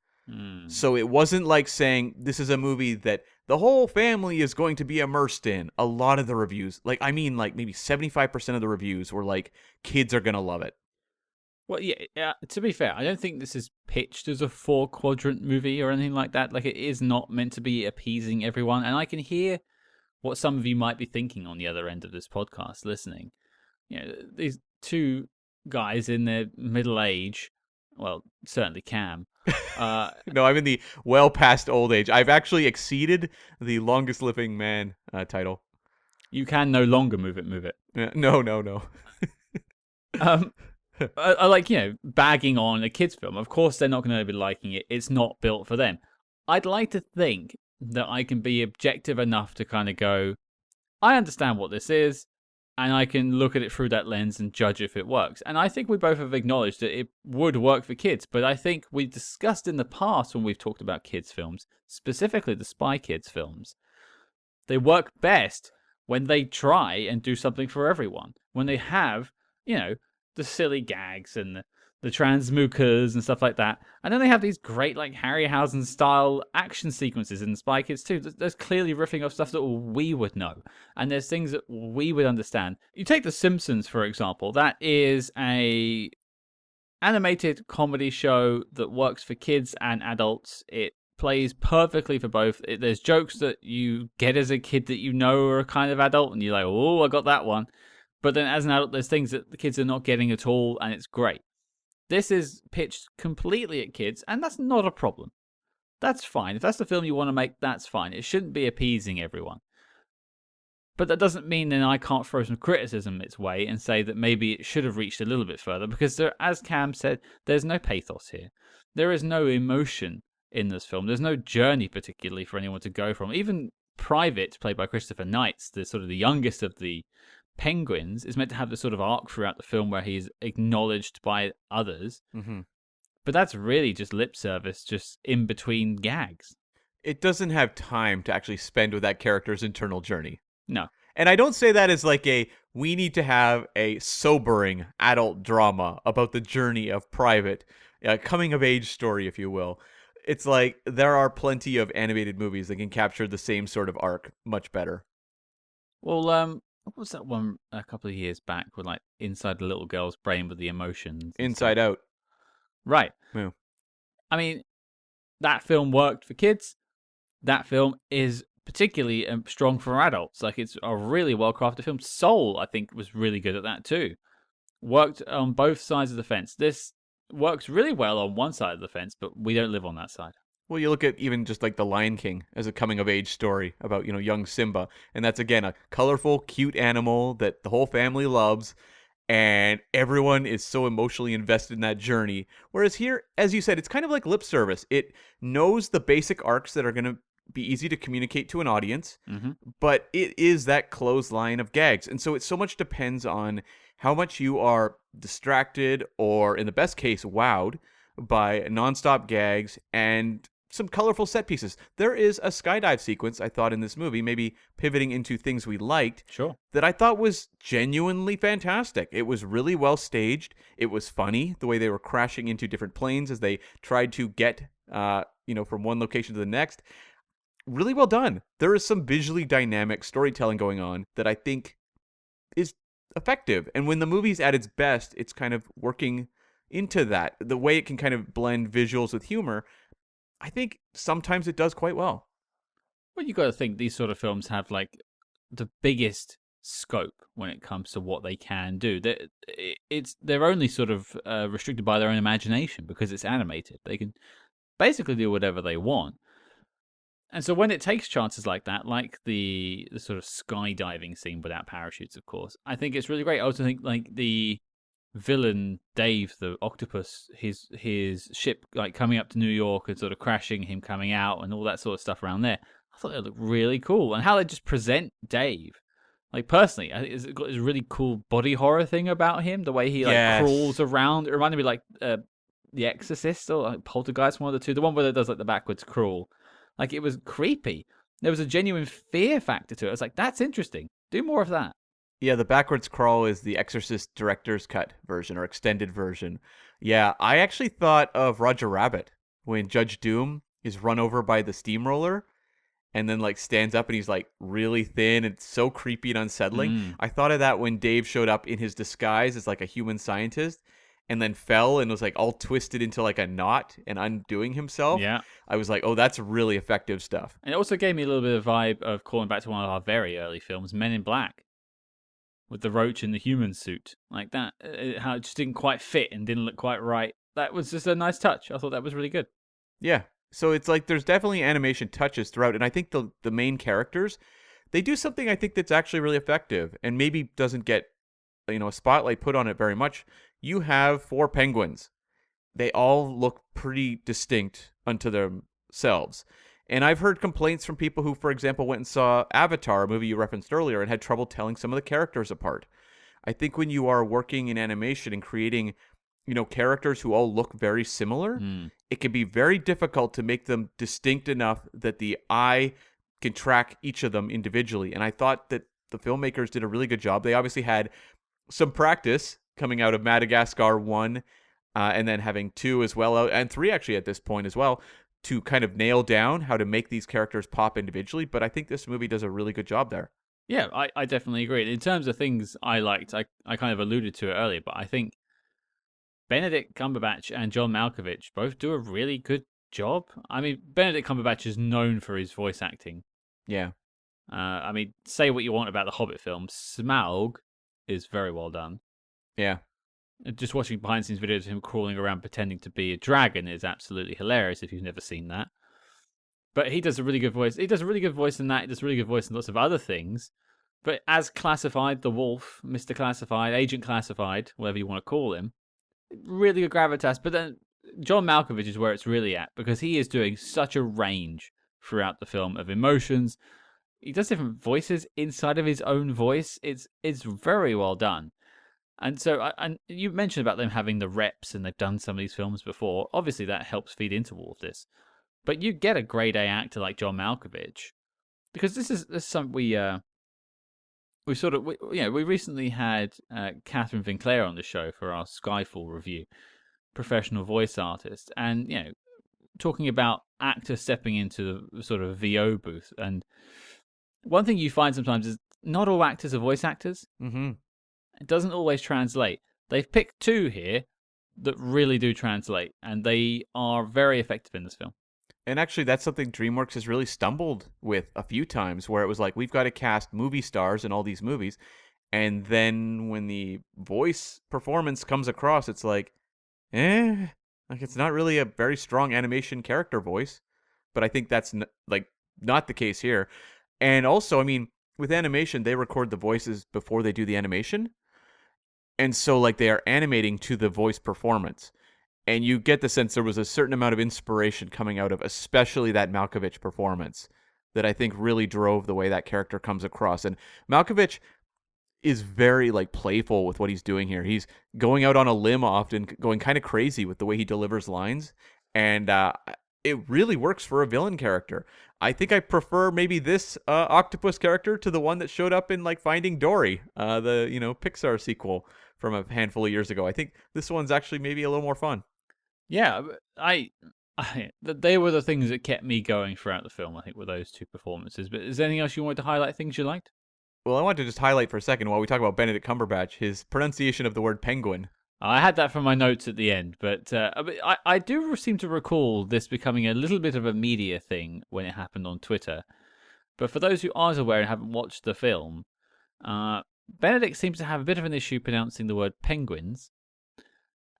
So it wasn't like saying, this is a movie that the whole family is going to be immersed in. A lot of the reviews, like maybe 75% of the reviews were like, kids are going to love it. Well, yeah, to be fair, I don't think this is pitched as a 4-quadrant movie or anything like that. Like, it is not meant to be appeasing everyone. And I can hear what some of you might be thinking on the other end of this podcast listening. These two guys in their middle age, well, certainly Cam. No, I'm in the well past old age. I've actually exceeded the longest living man title. You can no longer move it. No. I like, bagging on a kid's film. Of course, they're not going to be liking it. It's not built for them. I'd like to think that I can be objective enough to kind of go, I understand what this is, and I can look at it through that lens and judge if it works. And I think we both have acknowledged that it would work for kids, but I think we discussed in the past when we've talked about kids' films, specifically the Spy Kids films, they work best when they try and do something for everyone. When they have, the silly gags and the transmukers and stuff like that. And then they have these great, like, Harryhausen style action sequences in Spy Kids too. There's clearly riffing off stuff that we would know. And there's things that we would understand. You take The Simpsons, for example. That is a animated comedy show that works for kids and adults. It plays perfectly for both. There's jokes that you get as a kid that are a kind of adult, and you're like, oh, I got that one. But then as an adult, there's things that the kids are not getting at all, and it's great. This is pitched completely at kids, and that's not a problem. That's fine. If that's the film you want to make, that's fine. It shouldn't be appeasing everyone. But that doesn't mean then I can't throw some criticism its way and say that maybe it should have reached a little bit further, because there, as Cam said, there's no pathos here. There is no emotion in this film. There's no journey particularly for anyone to go from. Even Private, played by Christopher Knights, the sort of the youngest of the penguins, is meant to have this sort of arc throughout the film where he's acknowledged by others. Mm-hmm. But that's really just lip service, just in between gags. It doesn't have time to actually spend with that character's internal journey. No. And I don't say that as like we need to have a sobering adult drama about the journey of Private, a coming of age story, if you will. It's like there are plenty of animated movies that can capture the same sort of arc much better. Well, what was that one a couple of years back with like inside the little girl's brain with the emotions? Inside Out. Right. Yeah. I mean, that film worked for kids. That film is particularly strong for adults. Like, it's a really well crafted film. Soul, I think, was really good at that too. Worked on both sides of the fence. This works really well on one side of the fence, but we don't live on that side. Well, you look at even just like The Lion King as a coming of age story about, young Simba. And that's, again, a colorful, cute animal that the whole family loves. And everyone is so emotionally invested in that journey. Whereas here, as you said, it's kind of like lip service. It knows the basic arcs that are going to be easy to communicate to an audience, but it is that clothesline of gags. And so it so much depends on how much you are distracted or, in the best case, wowed by nonstop gags and some colorful set pieces. There is a skydive sequence, I thought, in this movie, maybe pivoting into things we liked, Sure. that I thought was genuinely fantastic. It was really well staged. It was funny, the way they were crashing into different planes as they tried to get, from one location to the next. Really well done. There is some visually dynamic storytelling going on that I think is effective. And when the movie's at its best, it's kind of working into that. The way it can kind of blend visuals with humor, I think sometimes it does quite well. Well, you got to think these sort of films have like the biggest scope when it comes to what they can do. They're only sort of restricted by their own imagination because it's animated. They can basically do whatever they want. And so when it takes chances like that, like the sort of skydiving scene without parachutes, of course, I think it's really great. I also think like the villain Dave, the octopus, his ship like coming up to New York and sort of crashing, him coming out, and all that sort of stuff around there. I thought it looked really cool, and how they just present Dave. Like, personally, I think it's got this really cool body horror thing about him. The way he crawls around. It reminded me like The Exorcist or like Poltergeist, one of the two. The one where it does like the backwards crawl. Like, it was creepy. There was a genuine fear factor to it. I was like, that's interesting. Do more of that. Yeah, the backwards crawl is the Exorcist director's cut version or extended version. Yeah, I actually thought of Roger Rabbit when Judge Doom is run over by the steamroller and then like stands up and he's like really thin and it's so creepy and unsettling. I thought of that when Dave showed up in his disguise as like a human scientist and then fell and was like all twisted into like a knot and undoing himself. Yeah. I was like, oh, that's really effective stuff. And it also gave me a little bit of vibe of calling back to one of our very early films, Men in Black, with the roach in the human suit. Like that, how it just didn't quite fit and didn't look quite right. That was just a nice touch. I thought that was really good. Yeah. So it's like there's definitely animation touches throughout. And I think the main characters, they do something I think that's actually really effective and maybe doesn't get a spotlight put on it very much. You have 4 penguins. They all look pretty distinct unto themselves. And I've heard complaints from people who, for example, went and saw Avatar, a movie you referenced earlier, and had trouble telling some of the characters apart. I think when you are working in animation and creating, characters who all look very similar, it can be very difficult to make them distinct enough that the eye can track each of them individually. And I thought that the filmmakers did a really good job. They obviously had some practice coming out of Madagascar 1, and then having 2 as well, and 3 actually at this point as well, to kind of nail down how to make these characters pop individually. But I think this movie does a really good job there. Yeah, I definitely agree. In terms of things I liked, I kind of alluded to it earlier, but I think Benedict Cumberbatch and John Malkovich both do a really good job. I mean, Benedict Cumberbatch is known for his voice acting. Yeah. I mean, say what you want about the Hobbit films, Smaug is very well done. Yeah. Just watching behind-the-scenes videos of him crawling around pretending to be a dragon is absolutely hilarious if you've never seen that. But he does a really good voice. He does a really good voice in that. He does a really good voice in lots of other things. But as Classified, the Wolf, Mr. Classified, Agent Classified, whatever you want to call him, really good gravitas. But then John Malkovich is where it's really at because he is doing such a range throughout the film of emotions. He does different voices inside of his own voice. It's very well done. And so, and you mentioned about them having the reps and they've done some of these films before. Obviously, that helps feed into all of this. But you get a grade A actor like John Malkovich because this is something we sort of we recently had Catherine Vinclair on the show for our Skyfall review, professional voice artist, and talking about actors stepping into the sort of VO booth. And one thing you find sometimes is not all actors are voice actors. Mm-hmm. It doesn't always translate. They've picked two here that really do translate, and they are very effective in this film. And actually, that's something DreamWorks has really stumbled with a few times, where it was like, we've got to cast movie stars in all these movies. And then when the voice performance comes across, it's like, like it's not really a very strong animation character voice. But I think that's not the case here. And also, I mean, with animation, they record the voices before they do the animation. And so, like, they are animating to the voice performance. And you get the sense there was a certain amount of inspiration coming out of especially that Malkovich performance that I think really drove the way that character comes across. And Malkovich is very, like, playful with what he's doing here. He's going out on a limb often, going kind of crazy with the way he delivers lines. And it really works for a villain character. I think I prefer maybe this octopus character to the one that showed up in, like, Finding Dory, the Pixar sequel from a handful of years ago. I think this one's actually maybe a little more fun. Yeah, they were the things that kept me going throughout the film, I think, were those two performances. But is there anything else you wanted to highlight, things you liked? Well, I want to just highlight for a second while we talk about Benedict Cumberbatch, his pronunciation of the word penguin. I had that from my notes at the end, but I do seem to recall this becoming a little bit of a media thing when it happened on Twitter. But for those who aren't aware and haven't watched the film, Benedict seems to have a bit of an issue pronouncing the word penguins.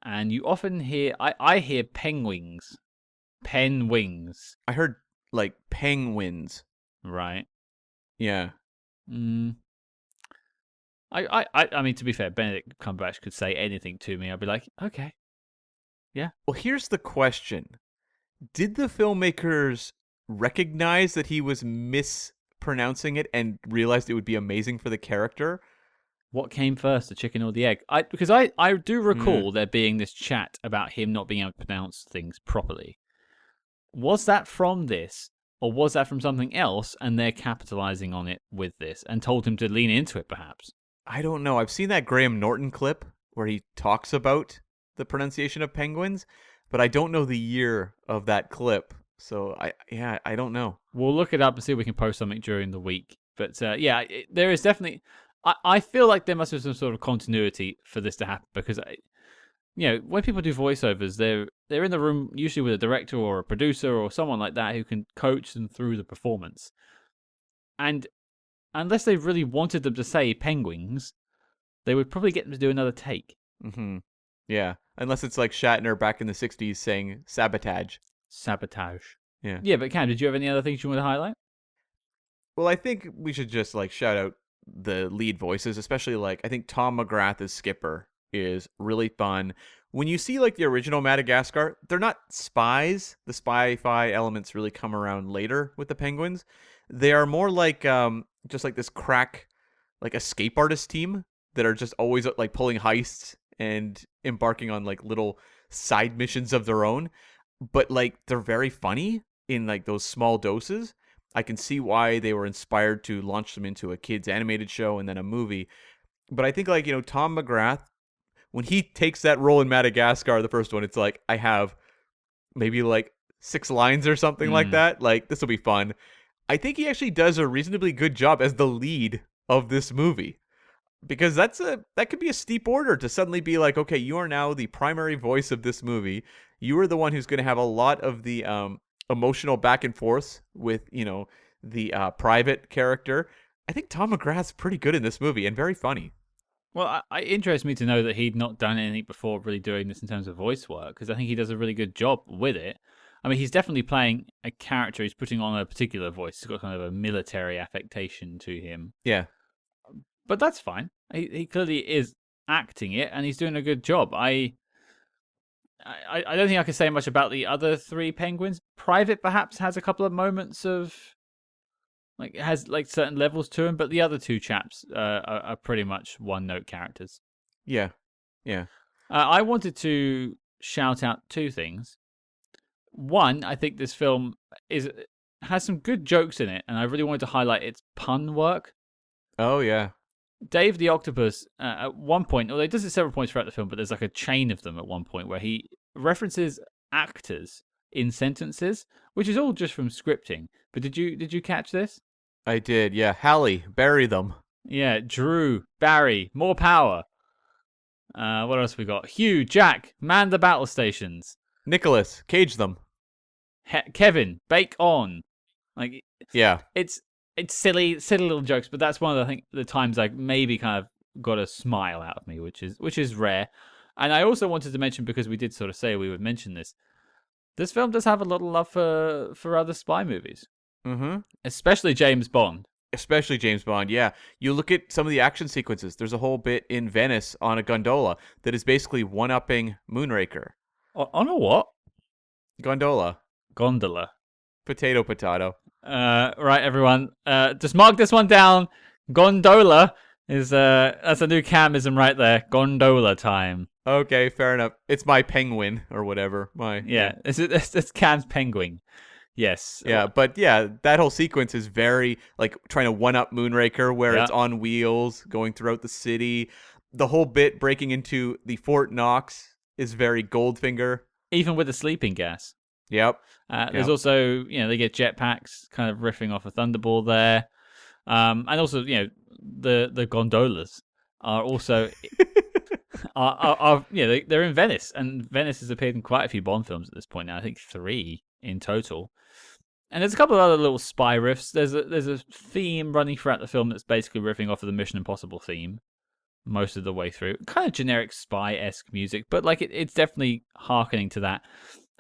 And you often hear, I hear penguins. Penwings. I heard, like, penguins. Right. Yeah. I mean, to be fair, Benedict Cumberbatch could say anything to me. I'd be like, okay. Yeah. Well, here's the question. Did the filmmakers recognize that he was mispronouncing it and realized it would be amazing for the character? What came first, the chicken or the egg? Because I do recall there being this chat about him not being able to pronounce things properly. Was that from this, or was that from something else, and they're capitalizing on it with this, and told him to lean into it, perhaps? I don't know. I've seen that Graham Norton clip where he talks about the pronunciation of penguins, but I don't know the year of that clip. So, I don't know. We'll look it up and see if we can post something during the week. But, there is definitely... I feel like there must be some sort of continuity for this to happen because, when people do voiceovers, they're in the room usually with a director or a producer or someone like that who can coach them through the performance. And unless they really wanted them to say penguins, they would probably get them to do another take. Mm-hmm. Yeah, unless it's like Shatner back in the 60s saying sabotage. Sabotage. Yeah. Yeah, but Cam, did you have any other things you want to highlight? Well, I think we should just, like, shout out the lead voices, especially, like, I think Tom McGrath as Skipper is really fun. When you see, like, the original Madagascar, they're not spies. The spy-fi elements really come around later with the penguins. They are more like just like this crack, like, escape artist team that are just always, like, pulling heists and embarking on, like, little side missions of their own. But, like, they're very funny in, like, those small doses. I can see why they were inspired to launch them into a kids animated show and then a movie. But I think, like, Tom McGrath, when he takes that role in Madagascar, the first one, it's like, I have maybe like 6 lines or something like that. Like, this will be fun. I think he actually does a reasonably good job as the lead of this movie. Because that could be a steep order to suddenly be like, okay, you are now the primary voice of this movie. You are the one who's going to have a lot of the emotional back and forth with, the private character. I think Tom McGrath's pretty good in this movie and very funny. Well, it interests me to know that he'd not done anything before really doing this in terms of voice work, because I think he does a really good job with it. I mean, he's definitely playing a character. He's putting on a particular voice. He's got kind of a military affectation to him. Yeah. but that's fine. He clearly is acting it, and he's doing a good job. I don't think I can say much about the other three penguins. Private perhaps has a couple of moments of has like certain levels to him, but the other two chaps are pretty much one note characters. Yeah, yeah. I wanted to shout out two things. One, I think this film has some good jokes in it, and I really wanted to highlight its pun work. Oh yeah. Dave the Octopus, at one point, although he does it several points throughout the film, but there's like a chain of them at one point where he references actors in sentences, which is all just from scripting. But did you catch this? I did. Yeah, Hallie, bury them. Yeah, Drew, Barry, more power. What else we got? Hugh, Jack, man the battle stations. Nicholas, cage them. Kevin, bake on. Like, Yeah. it's silly little jokes, but that's one of the times I maybe kind of got a smile out of me, which is rare. And I also wanted to mention, because we did sort of say we would mention this film does have a lot of love for other spy movies, especially James Bond. Especially James Bond, yeah. You look at some of the action sequences. There's a whole bit in Venice on a gondola that is basically one-upping Moonraker. On a what? Gondola. Gondola. Potato. Right, everyone. Just mark this one down. Gondola is that's a new camism right there. Gondola time. Okay, fair enough. It's my penguin or whatever. It's Cam's penguin. Yes. Yeah, but yeah, that whole sequence is very like trying to one-up Moonraker, where it's on wheels going throughout the city. The whole bit breaking into the Fort Knox is very Goldfinger. Even with the sleeping gas. Yep. There's also, they get jetpacks, kind of riffing off a Thunderball there. And also, the gondolas are also they're in Venice, and Venice has appeared in quite a few Bond films at this point now. I think 3 in total. And there's a couple of other little spy riffs. There's a theme running throughout the film that's basically riffing off of the Mission Impossible theme most of the way through. Kind of generic spy-esque music, but like it's definitely hearkening to that.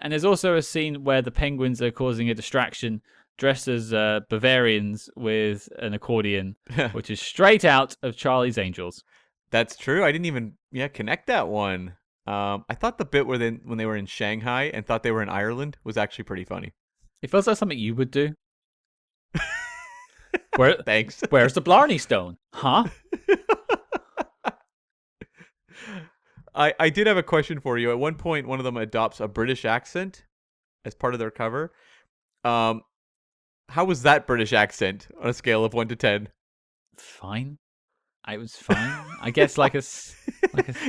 And there's also a scene where the penguins are causing a distraction dressed as Bavarians with an accordion, which is straight out of Charlie's Angels. That's true. I didn't even connect that one. I thought the bit when they were in Shanghai and thought they were in Ireland was actually pretty funny. It feels like something you would do. Thanks. Where's the Blarney Stone? Huh? I did have a question for you. At one point, one of them adopts a British accent as part of their cover. How was that British accent on a scale of 1 to 10? Fine. I was fine. I guess like a.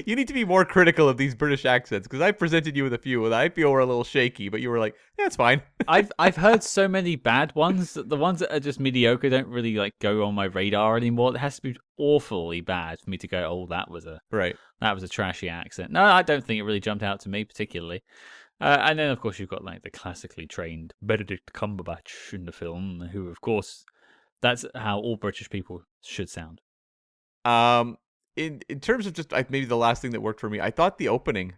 You need to be more critical of these British accents, because I presented you with a few that I feel were a little shaky, but you were like, "Yeah, it's fine." I've heard so many bad ones that the ones that are just mediocre don't really like go on my radar anymore. It has to be awfully bad for me to go, "Oh, that was a trashy accent." No, I don't think it really jumped out to me particularly. And then of course you've got like the classically trained Benedict Cumberbatch in the film, who of course that's how all British people should sound. In terms of just maybe the last thing that worked for me, I thought the opening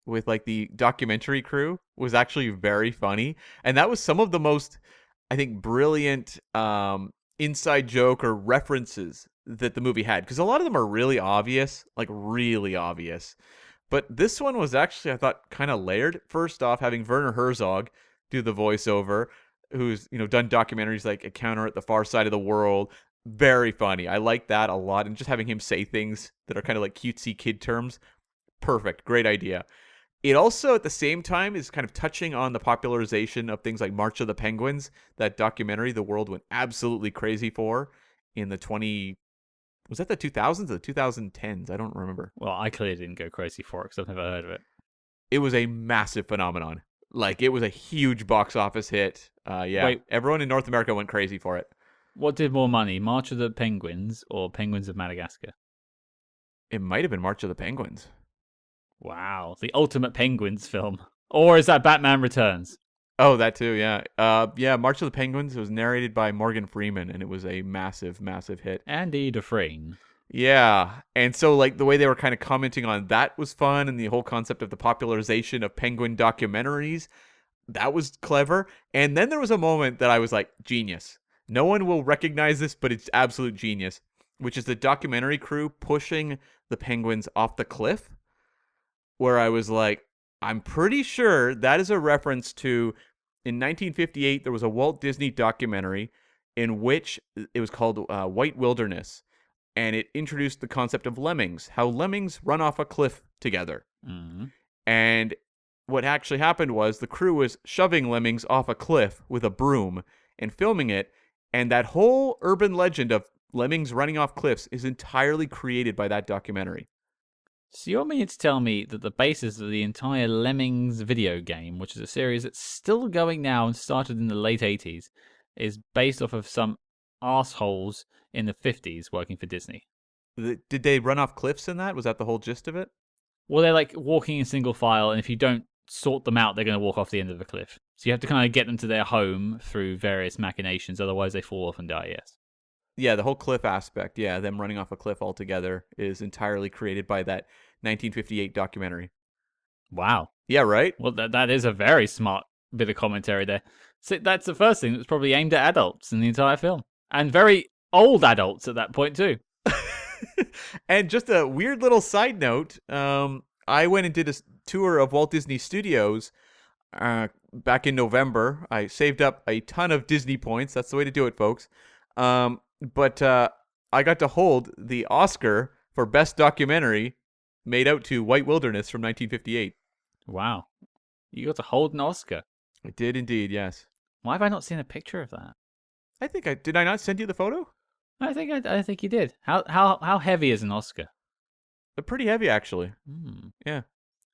with like the documentary crew was actually very funny, and that was some of the most, I think, brilliant inside joke or references that the movie had, because a lot of them are really obvious, but this one was actually, I thought, kind of layered. First off, having Werner Herzog do the voiceover, who's done documentaries like Encounter at the Far Side of the World. Very funny. I like that a lot. And just having him say things that are kind of like cutesy kid terms. Perfect. Great idea. It also, at the same time, is kind of touching on the popularization of things like March of the Penguins, that documentary the world went absolutely crazy for in the 2000s or the 2010s? I don't remember. Well, I clearly didn't go crazy for it because I've never heard of it. It was a massive phenomenon. Like, it was a huge box office hit. Wait. Everyone in North America went crazy for it. What did more money, March of the Penguins or Penguins of Madagascar? It might have been March of the Penguins. Wow, the ultimate Penguins film. Or is that Batman Returns? Oh, that too, yeah. March of the Penguins. It was narrated by Morgan Freeman, and it was a massive, massive hit. Andy Dufresne. Yeah, and so like the way they were kind of commenting on that was fun, and the whole concept of the popularization of penguin documentaries, that was clever. And then there was a moment that I was like, genius. No one will recognize this, but it's absolute genius. which is the documentary crew pushing the penguins off the cliff, where I was like, I'm pretty sure that is a reference to, in 1958, there was a Walt Disney documentary in which it was called White Wilderness, and it introduced the concept of lemmings, how lemmings run off a cliff together. Mm-hmm. And what actually happened was the crew was shoving lemmings off a cliff with a broom and filming it, and that whole urban legend of lemmings running off cliffs is entirely created by that documentary. So you want me to tell me that the basis of the entire Lemmings video game, which is a series that's still going now and started in the late 80s, is based off of some assholes in the 50s working for Disney? Did they run off cliffs in that? Was that the whole gist of it? Well, they're like walking in single file, and if you don't sort them out, they're going to walk off the end of the cliff. So you have to kind of get them to their home through various machinations, otherwise they fall off and die, yes. Yeah, the whole cliff aspect, yeah, them running off a cliff altogether is entirely created by that 1958 documentary. Wow. Yeah, right? Well, that is a very smart bit of commentary there. So that's the first thing that's probably aimed at adults in the entire film. And very old adults at that point, too. And just a weird little side note, I went and did a tour of Walt Disney Studios back in November. I saved up a ton of Disney points. That's the way to do it, folks. But I got to hold the Oscar for Best Documentary made out to White Wilderness from 1958. Wow. You got to hold an Oscar. I did indeed, yes. Why have I not seen a picture of that? I think did I not send you the photo? I think you did. How heavy is an Oscar? Pretty heavy, actually. Yeah.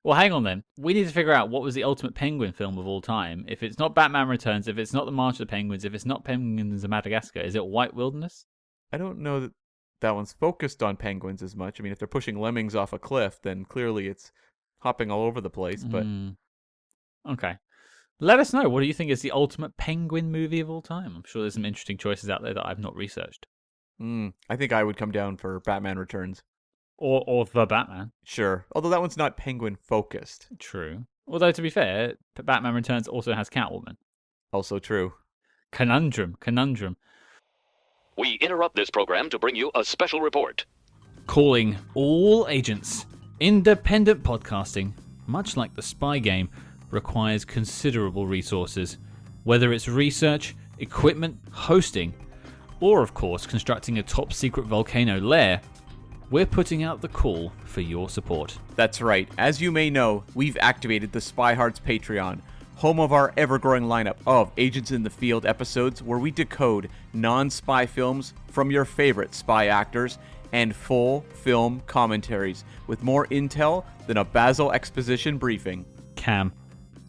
Well, hang on then. We need to figure out what was the ultimate penguin film of all time. If it's not Batman Returns, if it's not The March of the Penguins, if it's not Penguins of Madagascar, is it White Wilderness? I don't know that one's focused on penguins as much. I mean, if they're pushing lemmings off a cliff, then clearly it's hopping all over the place. But Okay. Let us know. What do you think is the ultimate penguin movie of all time? I'm sure there's some interesting choices out there that I've not researched. I think I would come down for Batman Returns. Or The Batman. Sure. Although that one's not penguin focused. True. Although, to be fair, Batman Returns also has Catwoman. Also true. Conundrum. We interrupt this program to bring you a special report. Calling all agents. Independent podcasting, much like the spy game, requires considerable resources. Whether it's research, equipment, hosting, or of course constructing a top secret volcano lair, we're putting out the call for your support. That's right. As you may know, we've activated the Spy Hearts Patreon, home of our ever-growing lineup of Agents in the Field episodes where we decode non-spy films from your favorite spy actors and full film commentaries with more intel than a Basil exposition briefing. Cam,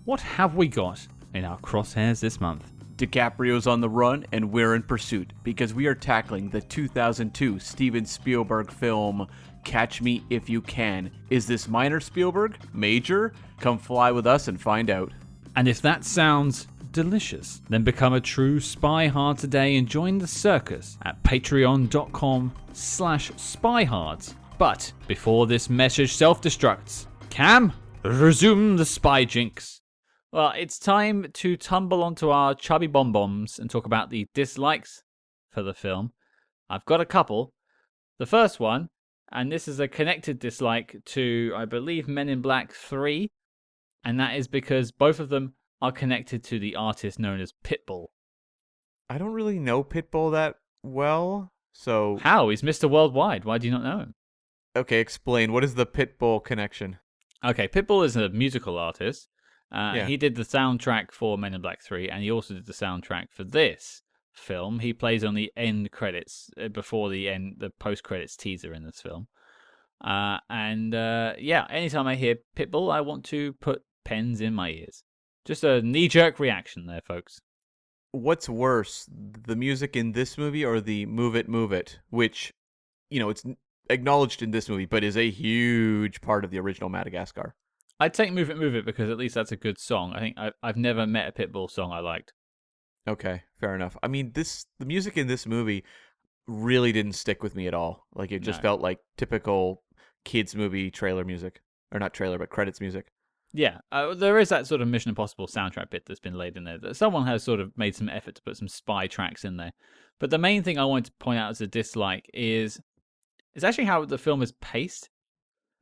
what have we got in our crosshairs this month? DiCaprio's on the run and we're in pursuit because we are tackling the 2002 Steven Spielberg film Catch Me If You Can. Is this minor Spielberg? Major? Come fly with us and find out. And if that sounds delicious, then become a true spy hard today and join the circus at patreon.com/spyhards. But before this message self-destructs, Cam, resume the spy jinx. Well, it's time to tumble onto our chubby bonbons and talk about the dislikes for the film. I've got a couple. The first one, and this is a connected dislike to, I believe, Men in Black 3, and that is because both of them are connected to the artist known as Pitbull. I don't really know Pitbull that well, so... How? He's Mr. Worldwide. Why do you not know him? Okay, explain. What is the Pitbull connection? Okay, Pitbull is a musical artist. Yeah. He did the soundtrack for Men in Black 3, and he also did the soundtrack for this film. He plays on the end credits, before the post-credits teaser in this film. Anytime I hear Pitbull, I want to put pens in my ears. Just a knee-jerk reaction there, folks. What's worse, the music in this movie or the Move It, which, it's acknowledged in this movie, but is a huge part of the original Madagascar? I'd take Move It because at least that's a good song. I think I've never met a Pitbull song I liked. Okay, fair enough. I mean, the music in this movie really didn't stick with me at all. Like, it just felt like typical kids movie trailer music. Or not trailer, but credits music. Yeah, there is that sort of Mission Impossible soundtrack bit that's been laid in there. That someone has sort of made some effort to put some spy tracks in there. But the main thing I wanted to point out as a dislike is actually how the film is paced,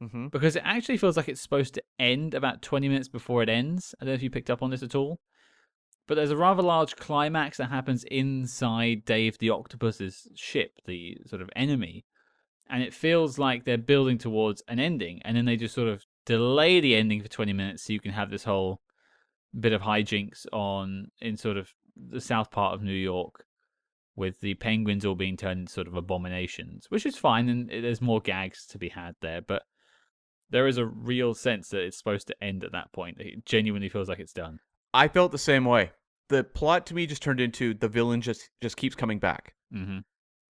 Mm-hmm. because it actually feels like it's supposed to end about 20 minutes before it ends. I don't know if you picked up on this at all. But there's a rather large climax that happens inside Dave the Octopus's ship, the sort of enemy. And it feels like they're building towards an ending. And then they just sort of delay the ending for 20 minutes so you can have this whole bit of hijinks in sort of the south part of New York with the penguins all being turned into sort of abominations, which is fine. And there's more gags to be had there. But there is a real sense that it's supposed to end at that point. It genuinely feels like it's done. I felt the same way. The plot to me just turned into the villain just keeps coming back. Mm-hmm.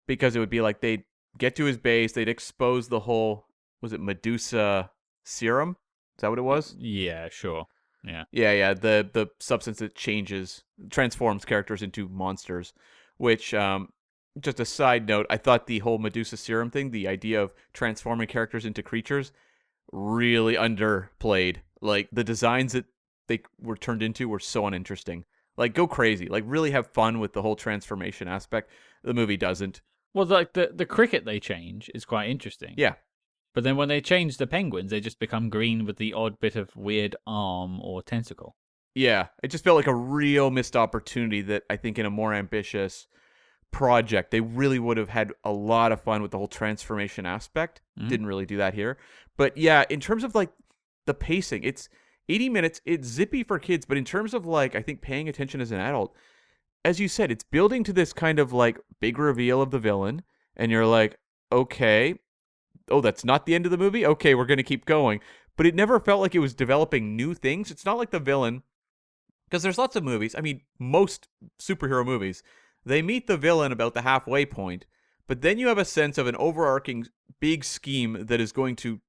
Because it would be like they'd get to his base, they'd expose the whole, was it Medusa serum? Is that what it was? Yeah, sure. Yeah. Yeah, the substance that transforms characters into monsters, which, just a side note, I thought the whole Medusa serum thing, the idea of transforming characters into creatures, really underplayed. Like, the designs that they were turned into were so uninteresting. Like, go crazy. Like, really have fun with the whole transformation aspect. The movie doesn't. Well, like the cricket they change is quite interesting. Yeah. But then when they change the penguins, they just become green with the odd bit of weird arm or tentacle. Yeah. It just felt like a real missed opportunity that I think in a more ambitious project, they really would have had a lot of fun with the whole transformation aspect. Didn't really do that here. But yeah, in terms of like the pacing, it's 80 minutes. It's zippy for kids, but in terms of like, I think paying attention as an adult, as you said, it's building to this kind of like big reveal of the villain. And you're like, okay, oh, that's not the end of the movie? Okay, we're going to keep going. But it never felt like it was developing new things. It's not like the villain, because there's lots of movies. I mean, most superhero movies, they meet the villain about the halfway point, but then you have a sense of an overarching big scheme that is going to,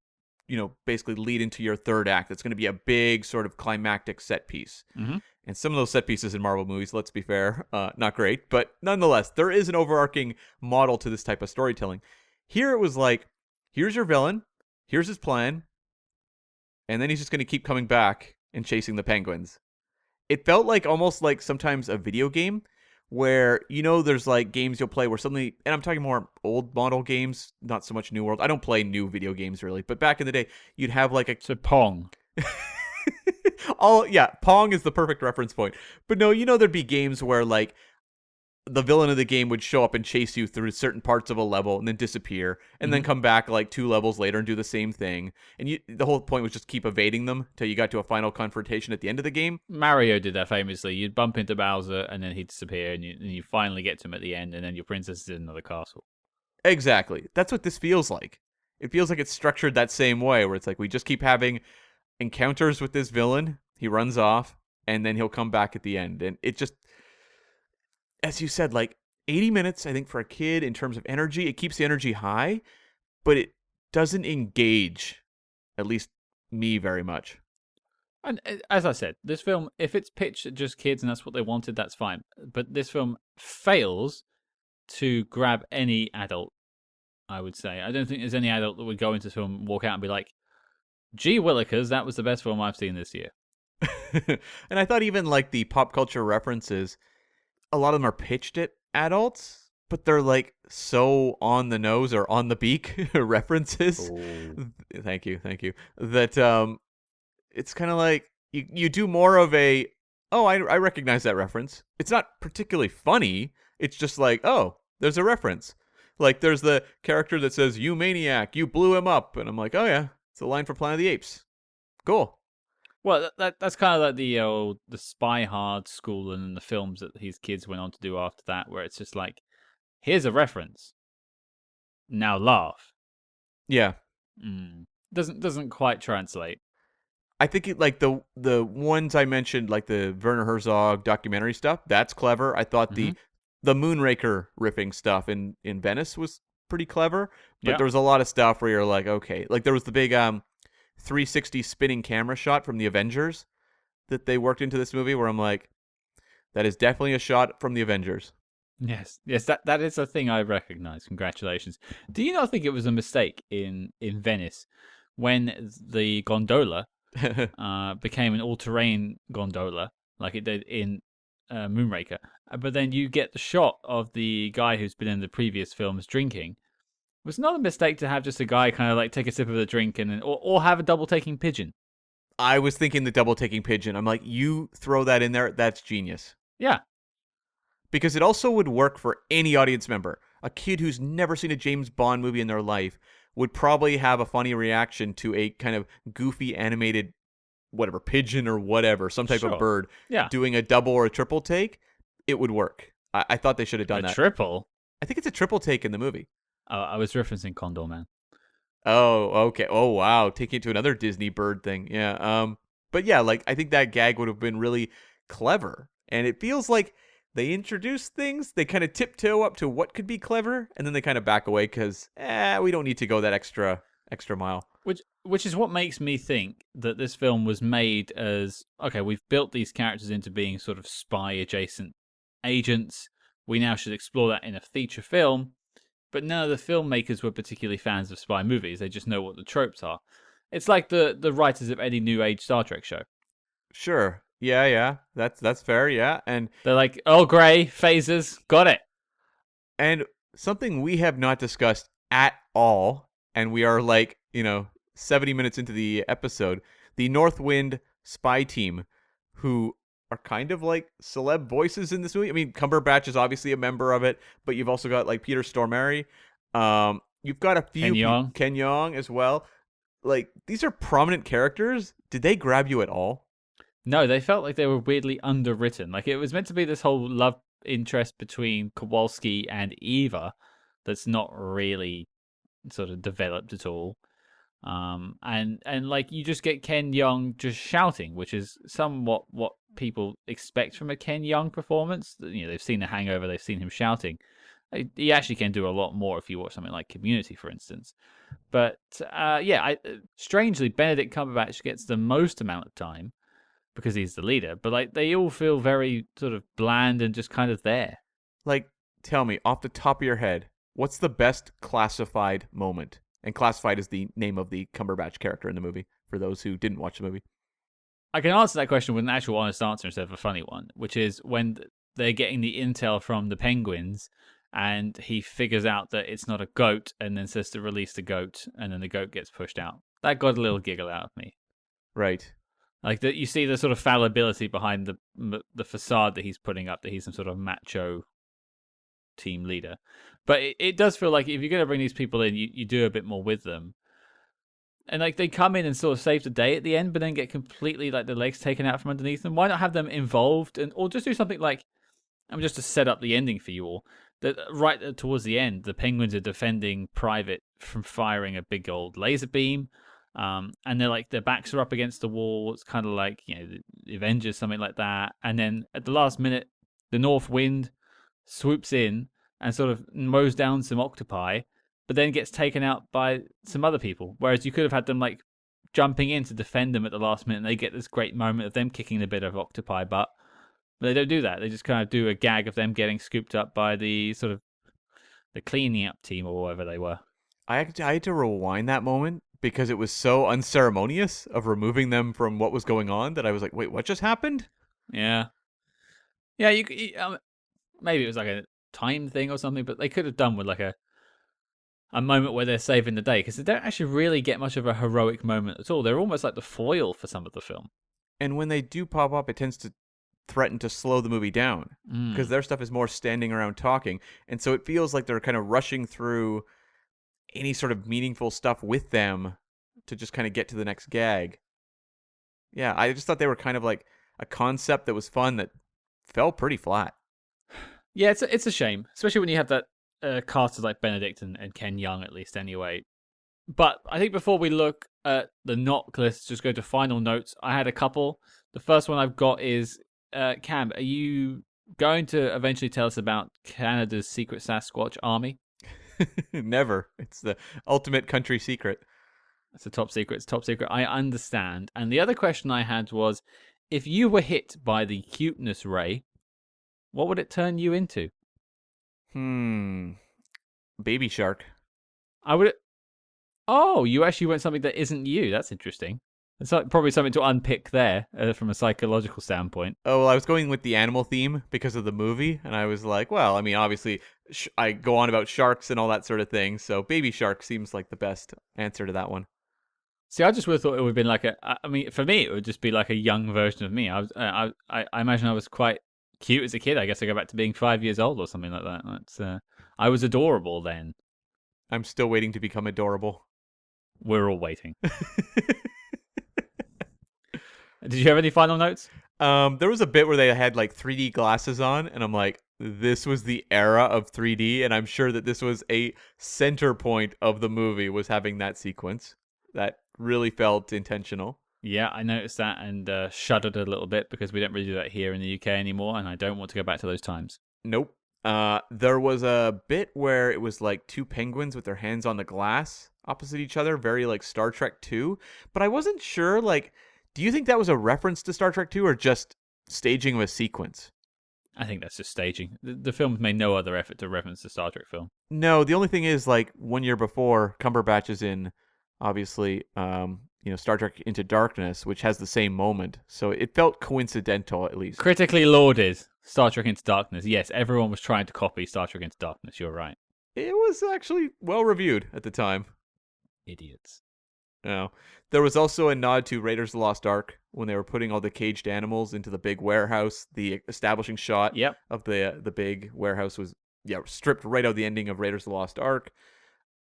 basically lead into your third act. That's going to be a big sort of climactic set piece. Mm-hmm. And some of those set pieces in Marvel movies, let's be fair, not great. But nonetheless, there is an overarching model to this type of storytelling. Here it was like, here's your villain, here's his plan, and then he's just going to keep coming back and chasing the penguins. It felt like almost like sometimes a video game where, there's like games you'll play where suddenly, and I'm talking more old model games, not so much New World. I don't play new video games really, but back in the day, you'd have like So Pong. Pong is the perfect reference point. But no, there'd be games where like the villain of the game would show up and chase you through certain parts of a level and then disappear and then come back like 2 levels later and do the same thing. And the whole point was just keep evading them till you got to a final confrontation at the end of the game. Mario did that famously. You'd bump into Bowser and then he'd disappear, and you finally get to him at the end, and then your princess is in another castle. Exactly. That's what this feels like. It feels like it's structured that same way, where it's like we just keep having encounters with this villain, he runs off, and then he'll come back at the end. And it just, as you said, like 80 minutes, I think, for a kid in terms of energy, it keeps the energy high, but it doesn't engage, at least me, very much. And as I said, this film, if it's pitched at just kids and that's what they wanted, that's fine. But this film fails to grab any adult, I would say. I don't think there's any adult that would go into this film, walk out and be like, gee willikers, that was the best film I've seen this year. And I thought even like the pop culture references, a lot of them are pitched at adults, but they're like so on the nose or on the beak references. Ooh. Thank you. That it's kind of like you do more of a, oh, I recognize that reference. It's not particularly funny. It's just like, oh, there's a reference. Like there's the character that says, "You maniac, you blew him up," and I'm like, oh yeah, it's a line for Planet of the Apes. Cool. Well, that's kind of like the Spy Hard school and the films that these kids went on to do after that, where it's just like, here's a reference. Now laugh. Yeah. Doesn't quite translate. I think like the ones I mentioned, like the Werner Herzog documentary stuff, that's clever. I thought the Moonraker riffing stuff in Venice was pretty clever, but there was a lot of stuff where you're like, okay, like there was the big 360 spinning camera shot from the Avengers that they worked into this movie, where I'm like, that is definitely a shot from the Avengers. Yes, that is a thing I recognize. Congratulations. Do you not think it was a mistake in Venice when the gondola became an all-terrain gondola like it did in Moonraker. But then you get the shot of the guy who's been in the previous films drinking. It was not a mistake to have just a guy kind of like take a sip of the drink and then, or have a double-taking pigeon. I was thinking the double taking pigeon. I'm like, you throw that in there, that's genius. Yeah. Because it also would work for any audience member. A kid who's never seen a James Bond movie in their life would probably have a funny reaction to a kind of goofy animated whatever, pigeon or whatever, some type of bird doing a double or a triple take. It would work. I thought they should have done that. Triple? I think it's a triple take in the movie. Oh, I was referencing Condor Man. Oh, okay. Oh, wow. Taking it to another Disney bird thing. Yeah. But yeah, like I think that gag would have been really clever. And it feels like they introduce things, they kind of tiptoe up to what could be clever, and then they kind of back away because we don't need to go that extra mile. Which is what makes me think that this film was made as, okay, we've built these characters into being sort of spy adjacent agents. We now should explore that in a feature film. But none of the filmmakers were particularly fans of spy movies. They just know what the tropes are. It's like the writers of any new age Star Trek show. Sure. Yeah. That's fair, yeah. And they're like, oh, gray, phasers, got it. And something we have not discussed at all, and we are like, 70 minutes into the episode, the Northwind spy team, who are kind of like celeb voices in this movie. I mean, Cumberbatch is obviously a member of it, but you've also got like Peter Stormare. You've got a few Ken Jeong as well. Like, these are prominent characters. Did they grab you at all? No, they felt like they were weirdly underwritten. Like, it was meant to be this whole love interest between Kowalski and Eva that's not really sort of developed at all. And like you just get Ken Jeong just shouting, which is somewhat what people expect from a Ken Jeong performance. They've seen The Hangover, they've seen him shouting. He actually can do a lot more if you watch something like Community, for instance. But strangely, Benedict Cumberbatch gets the most amount of time because he's the leader. But like they all feel very sort of bland and just kind of there. Like, tell me off the top of your head, what's the best classified moment? And Classified is the name of the Cumberbatch character in the movie, for those who didn't watch the movie. I can answer that question with an actual honest answer instead of a funny one, which is when they're getting the intel from the Penguins, and he figures out that it's not a goat, and then says to release the goat, and then the goat gets pushed out. That got a little giggle out of me. Right. Like that, you see the sort of fallibility behind the facade that he's putting up, that he's some sort of macho team leader. But it does feel like if you're going to bring these people in, you do a bit more with them. And like they come in and sort of save the day at the end, but then get completely like their legs taken out from underneath them. Why not have them involved or just do something like, just to set up the ending for you all. That right towards the end, the Penguins are defending Private from firing a big old laser beam. And they're like, their backs are up against the wall. It's kind of like, the Avengers, something like that. And then at the last minute, the North Wind swoops in and sort of mows down some octopi, but then gets taken out by some other people. Whereas you could have had them like jumping in to defend them at the last minute, and they get this great moment of them kicking a bit of octopi butt. But they don't do that. They just kind of do a gag of them getting scooped up by the sort of the cleaning up team or whatever they were. I had to rewind that moment because it was so unceremonious of removing them from what was going on that I was like, wait, what just happened? Yeah. Yeah, maybe it was like a time thing or something, but they could have done with like a moment where they're saving the day, because they don't actually really get much of a heroic moment at all. They're almost like the foil for some of the film. And when they do pop up, it tends to threaten to slow the movie down because their stuff is more standing around talking. And so it feels like they're kind of rushing through any sort of meaningful stuff with them to just kind of get to the next gag. Yeah, I just thought they were kind of like a concept that was fun that fell pretty flat. Yeah, it's a shame, especially when you have that cast of like Benedict and Ken Jeong, at least anyway. But I think before we look at the knock list, just go to final notes. I had a couple. The first one I've got is, Cam, are you going to eventually tell us about Canada's secret Sasquatch army? Never. It's the ultimate country secret. It's a top secret. It's top secret. I understand. And the other question I had was, if you were hit by the cuteness ray, what would it turn you into? Baby shark. I would. Oh, you actually went something that isn't you. That's interesting. It's probably something to unpick there from a psychological standpoint. Oh, well, I was going with the animal theme because of the movie, and I was like, well, I mean, obviously, I go on about sharks and all that sort of thing, so baby shark seems like the best answer to that one. See, I just would have thought it would have been like I mean, for me, it would just be like a young version of me. I imagine I was quite cute as a kid. I guess I go back to being 5 years old or something like that. I was adorable then. I'm still waiting to become adorable. We're all waiting. Did you have any final notes? There was a bit where they had like 3D glasses on, and I'm like, this was the era of 3D, and I'm sure that this was a center point of the movie, was having that sequence. That really felt intentional. Yeah, I noticed that and shuddered a little bit because we don't really do that here in the UK anymore, and I don't want to go back to those times. Nope. There was a bit where it was like two penguins with their hands on the glass opposite each other, very like Star Trek 2, but I wasn't sure, like, do you think that was a reference to Star Trek 2 or just staging of a sequence? I think that's just staging. The film's made no other effort to reference the Star Trek film. No, the only thing is, like, 1 year before, Cumberbatch is in, obviously, Star Trek Into Darkness, which has the same moment. So it felt coincidental, at least. Critically lauded Star Trek Into Darkness. Yes, everyone was trying to copy Star Trek Into Darkness. You're right. It was actually well reviewed at the time. Idiots. No. There was also a nod to Raiders of the Lost Ark when they were putting all the caged animals into the big warehouse. The establishing shot of the big warehouse was stripped right out of the ending of Raiders of the Lost Ark.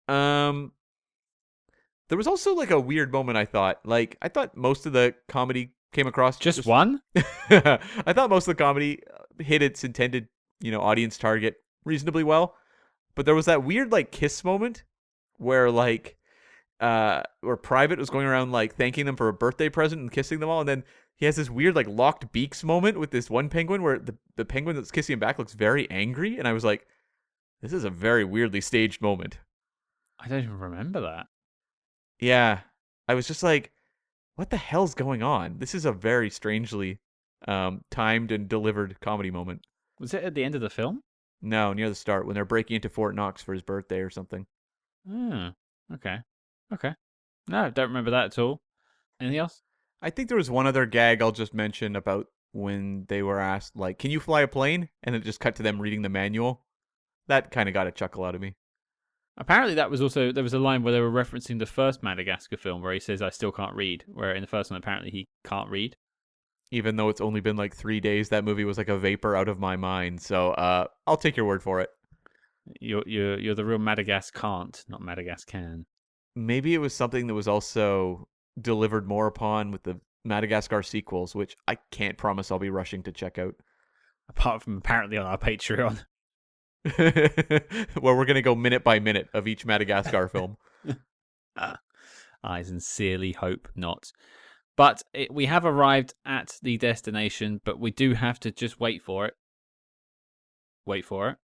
There was also like a weird moment, I thought. Like, I thought most of the comedy came across just one? I thought most of the comedy hit its intended, audience target reasonably well. But there was that weird like kiss moment where like where Private was going around like thanking them for a birthday present and kissing them all, and then he has this weird like locked beaks moment with this one penguin where the penguin that's kissing him back looks very angry, and I was like, this is a very weirdly staged moment. I don't even remember that. Yeah. I was just like, what the hell's going on? This is a very strangely timed and delivered comedy moment. Was it at the end of the film? No, near the start when they're breaking into Fort Knox for his birthday or something. Oh, okay. No, don't remember that at all. Anything else? I think there was one other gag I'll just mention about when they were asked, like, can you fly a plane? And it just cut to them reading the manual. That kind of got a chuckle out of me. Apparently there was a line where they were referencing the first Madagascar film where he says, I still can't read, where in the first one apparently he can't read. Even though it's only been like 3 days, that movie was like a vapor out of my mind. So I'll take your word for it. You're the real Madagascar can't, not Madagascar can. Maybe it was something that was also delivered more upon with the Madagascar sequels, which I can't promise I'll be rushing to check out. Apart from apparently on our Patreon. Where we're going to go minute by minute of each Madagascar film. I sincerely hope not. But we have arrived at the destination, but we do have to just wait for it. Wait for it.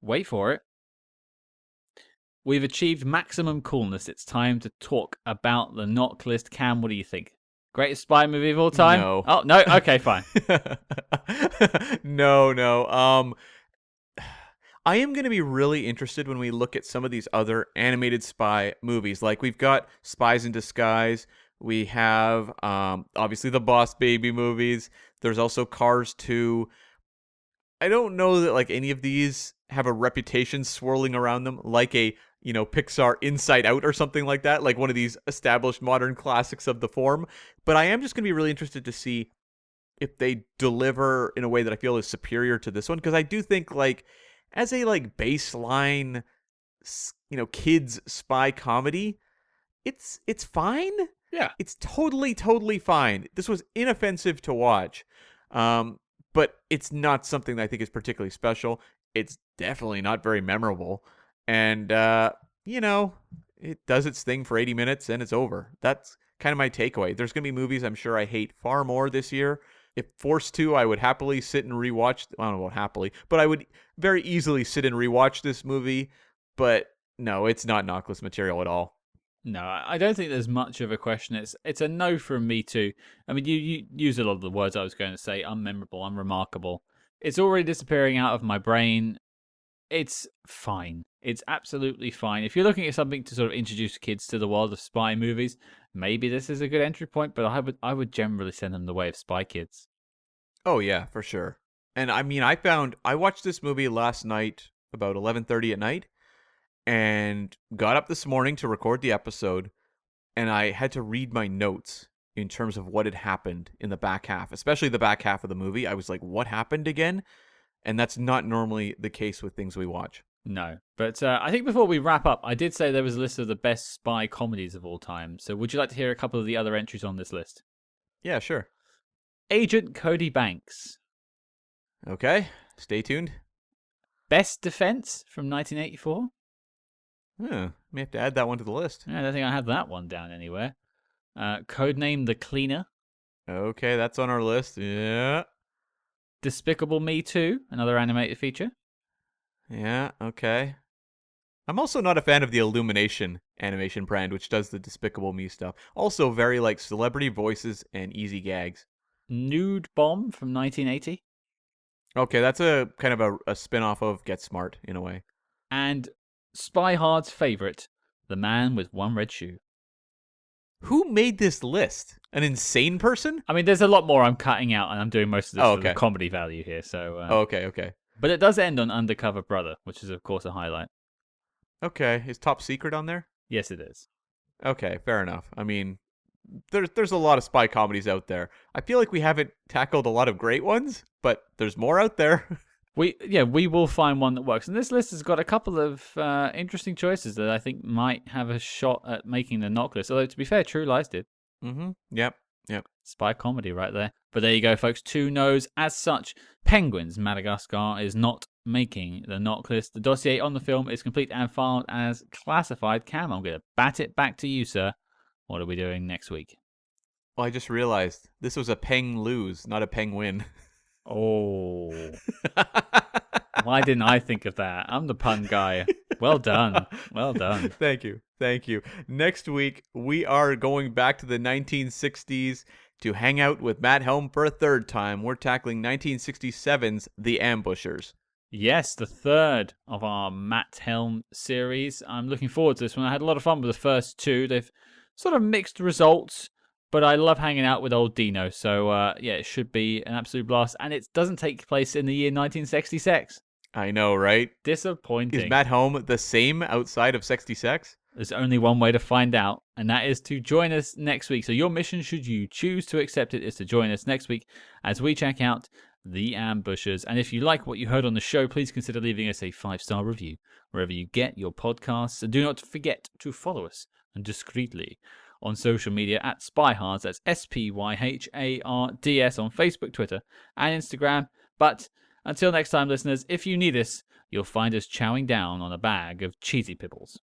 Wait for it. We've achieved maximum coolness. It's time to talk about the knock list. Cam, what do you think? Greatest spy movie of all time? No. Oh, no? Okay, fine. No. I am going to be really interested when we look at some of these other animated spy movies. Like, we've got Spies in Disguise. We have, obviously, the Boss Baby movies. There's also Cars 2. I don't know that, like, any of these have a reputation swirling around them, like a, Pixar Inside Out or something like that, like one of these established modern classics of the form. But I am just going to be really interested to see if they deliver in a way that I feel is superior to this one, because I do think, like, as a like baseline, kids spy comedy, it's fine. Yeah, it's totally fine. This was inoffensive to watch, but it's not something that I think is particularly special. It's definitely not very memorable, and it does its thing for 80 minutes and it's over. That's kind of my takeaway. There's gonna be movies I'm sure I hate far more this year. If forced to, I would happily sit and rewatch. I don't know about happily, but I would very easily sit and rewatch this movie. But no, it's not knockless material at all. No, I don't think there's much of a question. It's a no from me too. I mean, you use a lot of the words I was going to say: unmemorable, unremarkable. It's already disappearing out of my brain. It's fine. It's absolutely fine. If you're looking at something to sort of introduce kids to the world of spy movies, maybe this is a good entry point, but I would generally send them the way of Spy Kids. Oh yeah, for sure. And I mean, I watched this movie last night about 11:30 at night, and got up this morning to record the episode, and I had to read my notes in terms of what had happened in the back half, especially the back half of the movie. I was like, what happened again? And that's not normally the case with things we watch. No, but I think before we wrap up, I did say there was a list of the best spy comedies of all time. So would you like to hear a couple of the other entries on this list? Yeah, sure. Agent Cody Banks. Okay, stay tuned. Best Defense from 1984. May have to add that one to the list. I don't think I have that one down anywhere. Codename The Cleaner. Okay, that's on our list. Yeah. Despicable Me 2, another animated feature. Yeah, okay. I'm also not a fan of the Illumination animation brand, which does the Despicable Me stuff. Also very like celebrity voices and easy gags. Nude Bomb from 1980. Okay, that's a kind of a spin-off of Get Smart, in a way. And Spy Hard's favorite, The Man with One Red Shoe. Who made this list? An insane person? I mean, there's a lot more I'm cutting out, and I'm doing most of this for the okay. comedy value here. So, Okay. But it does end on Undercover Brother, which is, of course, a highlight. Okay, is Top Secret on there? Yes, it is. Okay, fair enough. I mean, there's a lot of spy comedies out there. I feel like we haven't tackled a lot of great ones, but there's more out there. We will find one that works. And this list has got a couple of interesting choices that I think might have a shot at making the knock list. Although, to be fair, True Lies did. Mm-hmm. Yep. Spy comedy right there. But there you go, folks. 2 no's. As such, Penguins Madagascar is not making the knock list. The dossier on the film is complete and filed as classified. Cam, I'm going to bat it back to you, sir. What are we doing next week? Well, I just realized this was a Peng lose, not a Peng win. Oh. Why didn't I think of that? I'm the pun guy. Well done. Thank you. Next week, we are going back to the 1960s to hang out with Matt Helm for a third time. We're tackling 1967's The Ambushers. Yes, the third of our Matt Helm series. I'm looking forward to this one. I had a lot of fun with the first 2. They've sort of mixed results, but I love hanging out with old Dino. So, it should be an absolute blast. And it doesn't take place in the year 1966. I know, right? Disappointing. Is Matt Helm the same outside of Sexty Sex? There's only one way to find out, and that is to join us next week. So your mission, should you choose to accept it, is to join us next week as we check out The Ambushers. And if you like what you heard on the show, please consider leaving us a 5-star review wherever you get your podcasts. And do not forget to follow us discreetly on social media at Spyhards. That's SPYHARDS on Facebook, Twitter, and Instagram. But until next time, listeners, if you need us, you'll find us chowing down on a bag of Cheezy Dibbles.